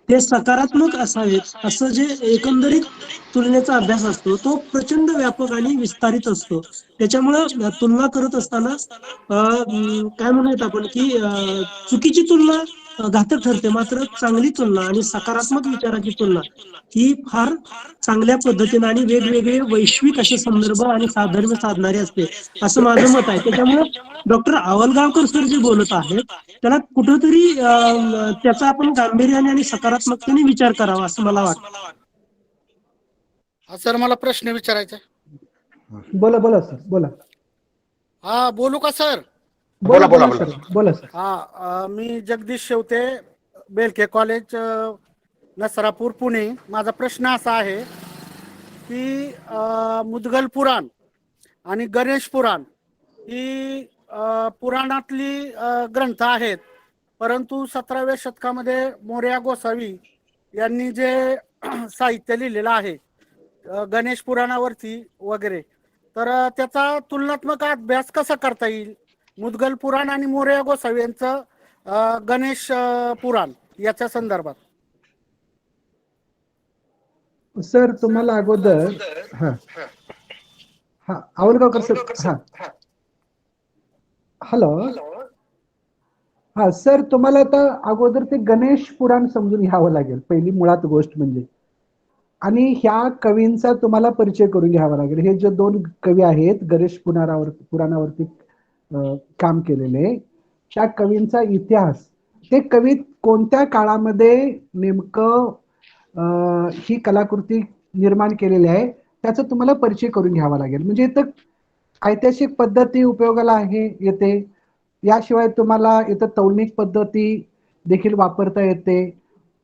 ते सकारात्मक असावेत, असं जे एकंदरीत तुलनेचा अभ्यास असतो तो प्रचंड व्यापक आणि विस्तारित असतो. त्याच्यामुळं तुलना करत असताना काय म्हणूयात आपण की चुकीची तुलना घातक ठरते, मात्र चांगली तुलना आणि सकारात्मक विचाराची तुलना ही फार चांगल्या पद्धतीने आणि वेगवेगळे वैश्विक असे संदर्भ आणि साधर्म्य साधणारे असते, असं माझं मत आहे. त्याच्यामुळे डॉक्टर आवलगावकर सर जे बोलत आहेत त्याला कुठंतरी त्याचा आपण गांभीर्याने आणि सकारात्मकतेने विचार करावा असं मला वाटतं. सर मला प्रश्न विचारायचा. बोला बोला सर, बोला. हा, बोलू का सर? बोला बोला बोला सर. हा, मी जगदीश शेवते, बेलके कॉलेज, नसरापूर, पुणे. माझा प्रश्न असा आहे की मुद्गल पुराण आणि गणेश पुराण ही पुराणातली ग्रंथ आहेत, परंतु 17व्या शतकामध्ये मोरया गोसावी यांनी जे साहित्य लिहिलेलं आहे गणेश पुराणावरती वगैरे, तर त्याचा तुलनात्मक अभ्यास कसा करता येईल? मुद्गल पुराण आणि मोरया गोसावी यांचं गणेश पुराण याच्या संदर्भात. सर तुम्हाला अगोदर आवलगावकर सर, हॅलो. सर तुम्हाला आता अगोदर ते गणेश पुराण समजून घ्यावं लागेल, पहिली मुळात गोष्ट म्हणजे, आणि ह्या कवींचा तुम्हाला परिचय करून घ्यावा लागेल. हे जे दोन कवी आहेत गणेश पुराणावरती काम केलेले, त्या कवींचा इतिहास, ते कवी कोणत्या काळामध्ये नेमकं ही कलाकृती निर्माण केलेली आहे त्याचा तुम्हाला परिचय करून घ्यावा लागेल. म्हणजे इथं ऐतिहासिक पद्धती उपयोगाला येते, याशिवाय तुम्हाला इथं तौलनिक पद्धती देखील वापरता येते,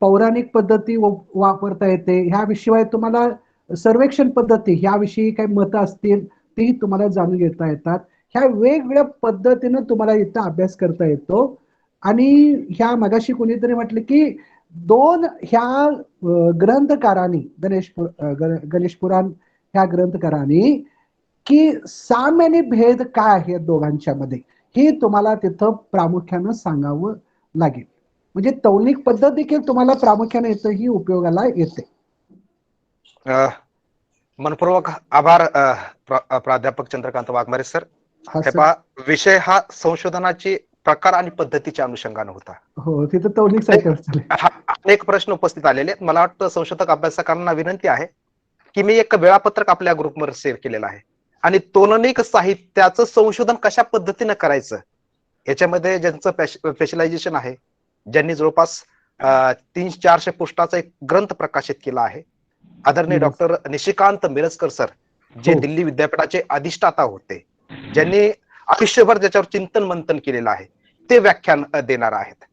पौराणिक पद्धती वापरता येते, ह्याशिवाय तुम्हाला सर्वेक्षण पद्धती ह्याविषयी काही मतं असतील तेही तुम्हाला जाणून घेता येतात. ह्या वेगवेगळ्या पद्धतीनं तुम्हाला इथं अभ्यास करता येतो. आणि ह्या मगाशी कोणीतरी म्हटलं की दोन ह्या ग्रंथकारांनी गणेश पुराण ह्या ग्रंथकारांनी की साम्य आणि भेद काय आहे दोघांच्या मध्ये हे तुम्हाला तिथं प्रामुख्यानं सांगावं लागेल. म्हणजे तौलनिक पद्धत देखील तुम्हाला प्रामुख्याने इथं ही उपयोगाला येते. मनपूर्वक आभार प्राध्यापक चंद्रकांत वाघमारे सर. विषय हा संशोधनाची प्रकार आणि पद्धतीच्या अनुषंगाने होता. हो, तिथं तौलनिक साहित्य अनेक प्रश्न उपस्थित आलेले. मला वाटतं संशोधक अभ्यासकांना विनंती आहे की मी एक वेळापत्रक आपल्या ग्रुपवर शेअर केलेलं आहे आणि तोलनिक साहित्याचं संशोधन कशा पद्धतीनं करायचं याच्यामध्ये ज्यांचं स्पेशलायझेशन आहे, ज्यांनी जवळपास 300-400 पुष्टाचा एक ग्रंथ प्रकाशित केला आहे, आदरणीय डॉक्टर निशिकांत मिरजकर सर, जे दिल्ली विद्यापीठाचे अधिष्ठाता होते, ज्यांनी आयुष्यभर ज्याच्यावर चिंतन मंथन केलेलं आहे, ते व्याख्यान देणार आहेत.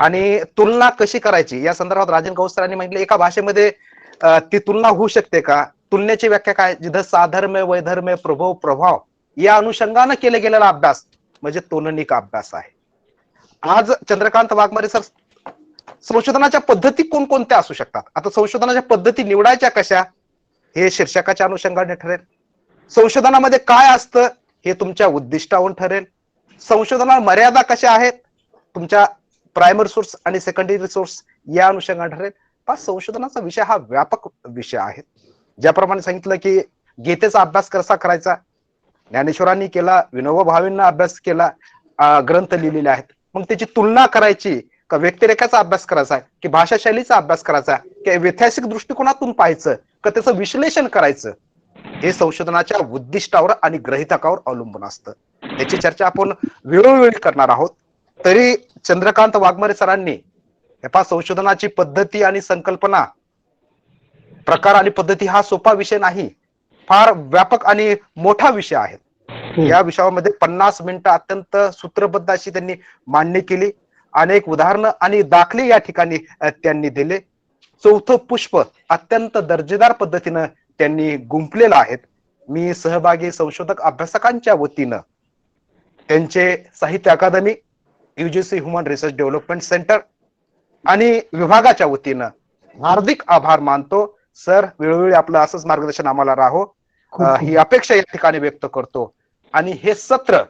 आणि तुलना कशी करायची या संदर्भात राजन गौस सरांनी म्हटलं एका भाषेमध्ये ती तुलना होऊ शकते का? तुलनेची व्याख्या काय? जिथं साधर्म्य, वैधर्म्य, प्रभाव या अनुषंगानं केला गेलेला अभ्यास म्हणजे तोलनिक अभ्यास आहे. आज चंद्रकांत वाघमारे सर, संशोधनाच्या पद्धती कोणकोणत्या असू शकतात? आता संशोधनाच्या पद्धती निवडायच्या कशा हे शीर्षकाच्या अनुषंगाने ठरेल. संशोधनामध्ये काय असतं हे तुमच्या उद्दिष्टावरून ठरेल. संशोधनाला मर्यादा कशा आहेत तुमच्या प्रायमरी सोर्स आणि सेकंडरी सोर्स या अनुषंगाने ठरेल. संशोधनाचा विषय हा व्यापक विषय आहे. ज्याप्रमाणे सांगितलं की गीतेचा अभ्यास कसा करायचा, ज्ञानेश्वरांनी केला, विनोबा भावेंना अभ्यास केला, ग्रंथ लिहिलेले आहेत. मग त्याची तुलना करायची का व्यक्तिरेखाचा अभ्यास करायचा, की भाषा शैलीचा अभ्यास करायचा, की ऐतिहासिक दृष्टिकोनातून पाहायचं का त्याचं विश्लेषण करायचं, हे संशोधनाच्या उद्दिष्टावर आणि ग्रहितकावर अवलंबून असतं. त्याची चर्चा आपण वेळोवेळी करणार आहोत. तरी चंद्रकांत वाघमारे सरांनी संशोधनाची पद्धती आणि संकल्पना, प्रकार आणि पद्धती हा सोपा विषय नाही, फार व्यापक आणि मोठा विषय आहे. या विषयामध्ये 50 मिनिटं अत्यंत सूत्रबद्ध अशी त्यांनी मांडणी केली. अनेक उदाहरणं आणि दाखले या ठिकाणी त्यांनी दिले. चौथं पुष्प अत्यंत दर्जेदार पद्धतीनं त्यांनी गुंफलेलं आहेत. मी सहभागी संशोधक अभ्यासकांच्या वतीनं त्यांचे साहित्य अकादमी, UGC human research development centre आणि विभागाच्या वतीनं हार्दिक आभार मानतो. सर, वेळोवेळी आपलं असंच मार्गदर्शन आम्हाला राहो ही अपेक्षा या ठिकाणी व्यक्त करतो. आणि हे सत्र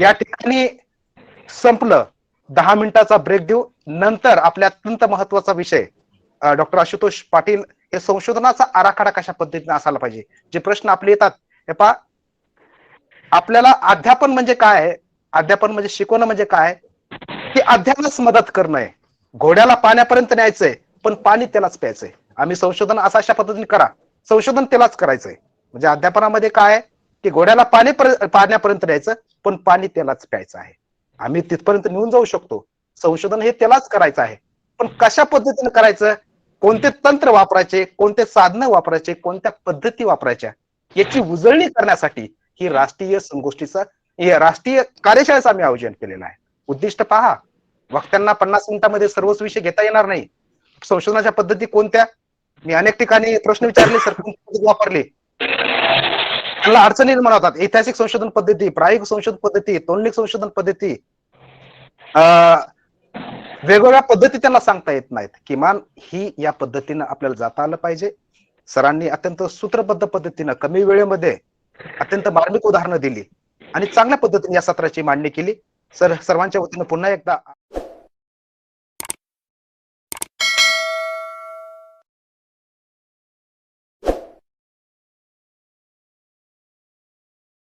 या ठिकाणी संपलं. 10 मिनिटाचा ब्रेक देऊ. नंतर आपल्या अत्यंत महत्वाचा विषय डॉक्टर आशुतोष पाटील, हे संशोधनाचा आराखडा कशा पद्धतीने असायला पाहिजे, जे प्रश्न आपले येतात. हे पहा, आपल्याला अध्यापन म्हणजे काय आहे, अध्यापन म्हणजे शिकवणं म्हणजे काय, की अध्यापनास मदत करणं आहे. घोड्याला पाण्यापर्यंत न्यायचंय पण पाणी त्यालाच प्यायचंय. आम्ही संशोधन अशा पद्धतीने करा, संशोधन त्यालाच करायचंय. म्हणजे अध्यापनामध्ये काय आहे की घोड्याला पाण्यापर्यंत न्यायचं पण पाणी त्यालाच प्यायचं आहे. आम्ही तिथपर्यंत निघून जाऊ शकतो. संशोधन हे त्यालाच करायचं आहे, पण कशा पद्धतीने करायचं, कोणते तंत्र वापरायचे, कोणते साधनं वापरायचे, कोणत्या पद्धती वापरायच्या, याची उजळणी करण्यासाठी ही राष्ट्रीय संगोष्ठीचं, राष्ट्रीय कार्यशाळेचं आम्ही आयोजन केलेलं आहे. उद्दिष्ट पहा, वक्त्यांना 50 मिनिटांमध्ये सर्वच विषय घेता येणार नाही. संशोधनाच्या पद्धती कोणत्या, मी अनेक ठिकाणी प्रश्न विचारले, सर कोणती पद्धत वापरली, त्याला अडचणी निर्माण होतात. ऐतिहासिक संशोधन पद्धती, प्रायोगिक संशोधन पद्धती, तोलनिक संशोधन पद्धती, वेगवेगळ्या पद्धती त्यांना सांगता येत नाहीत. किमान ही या पद्धतीनं आपल्याला जाता आलं पाहिजे. सरांनी अत्यंत सूत्रबद्ध पद्धतीनं कमी वेळेमध्ये अत्यंत मार्मिक उदाहरणं दिली आणि चांगल्या पद्धतीने या सत्राची मांडणी केली. सर, सर्वांच्या वतीनं पुन्हा एकदा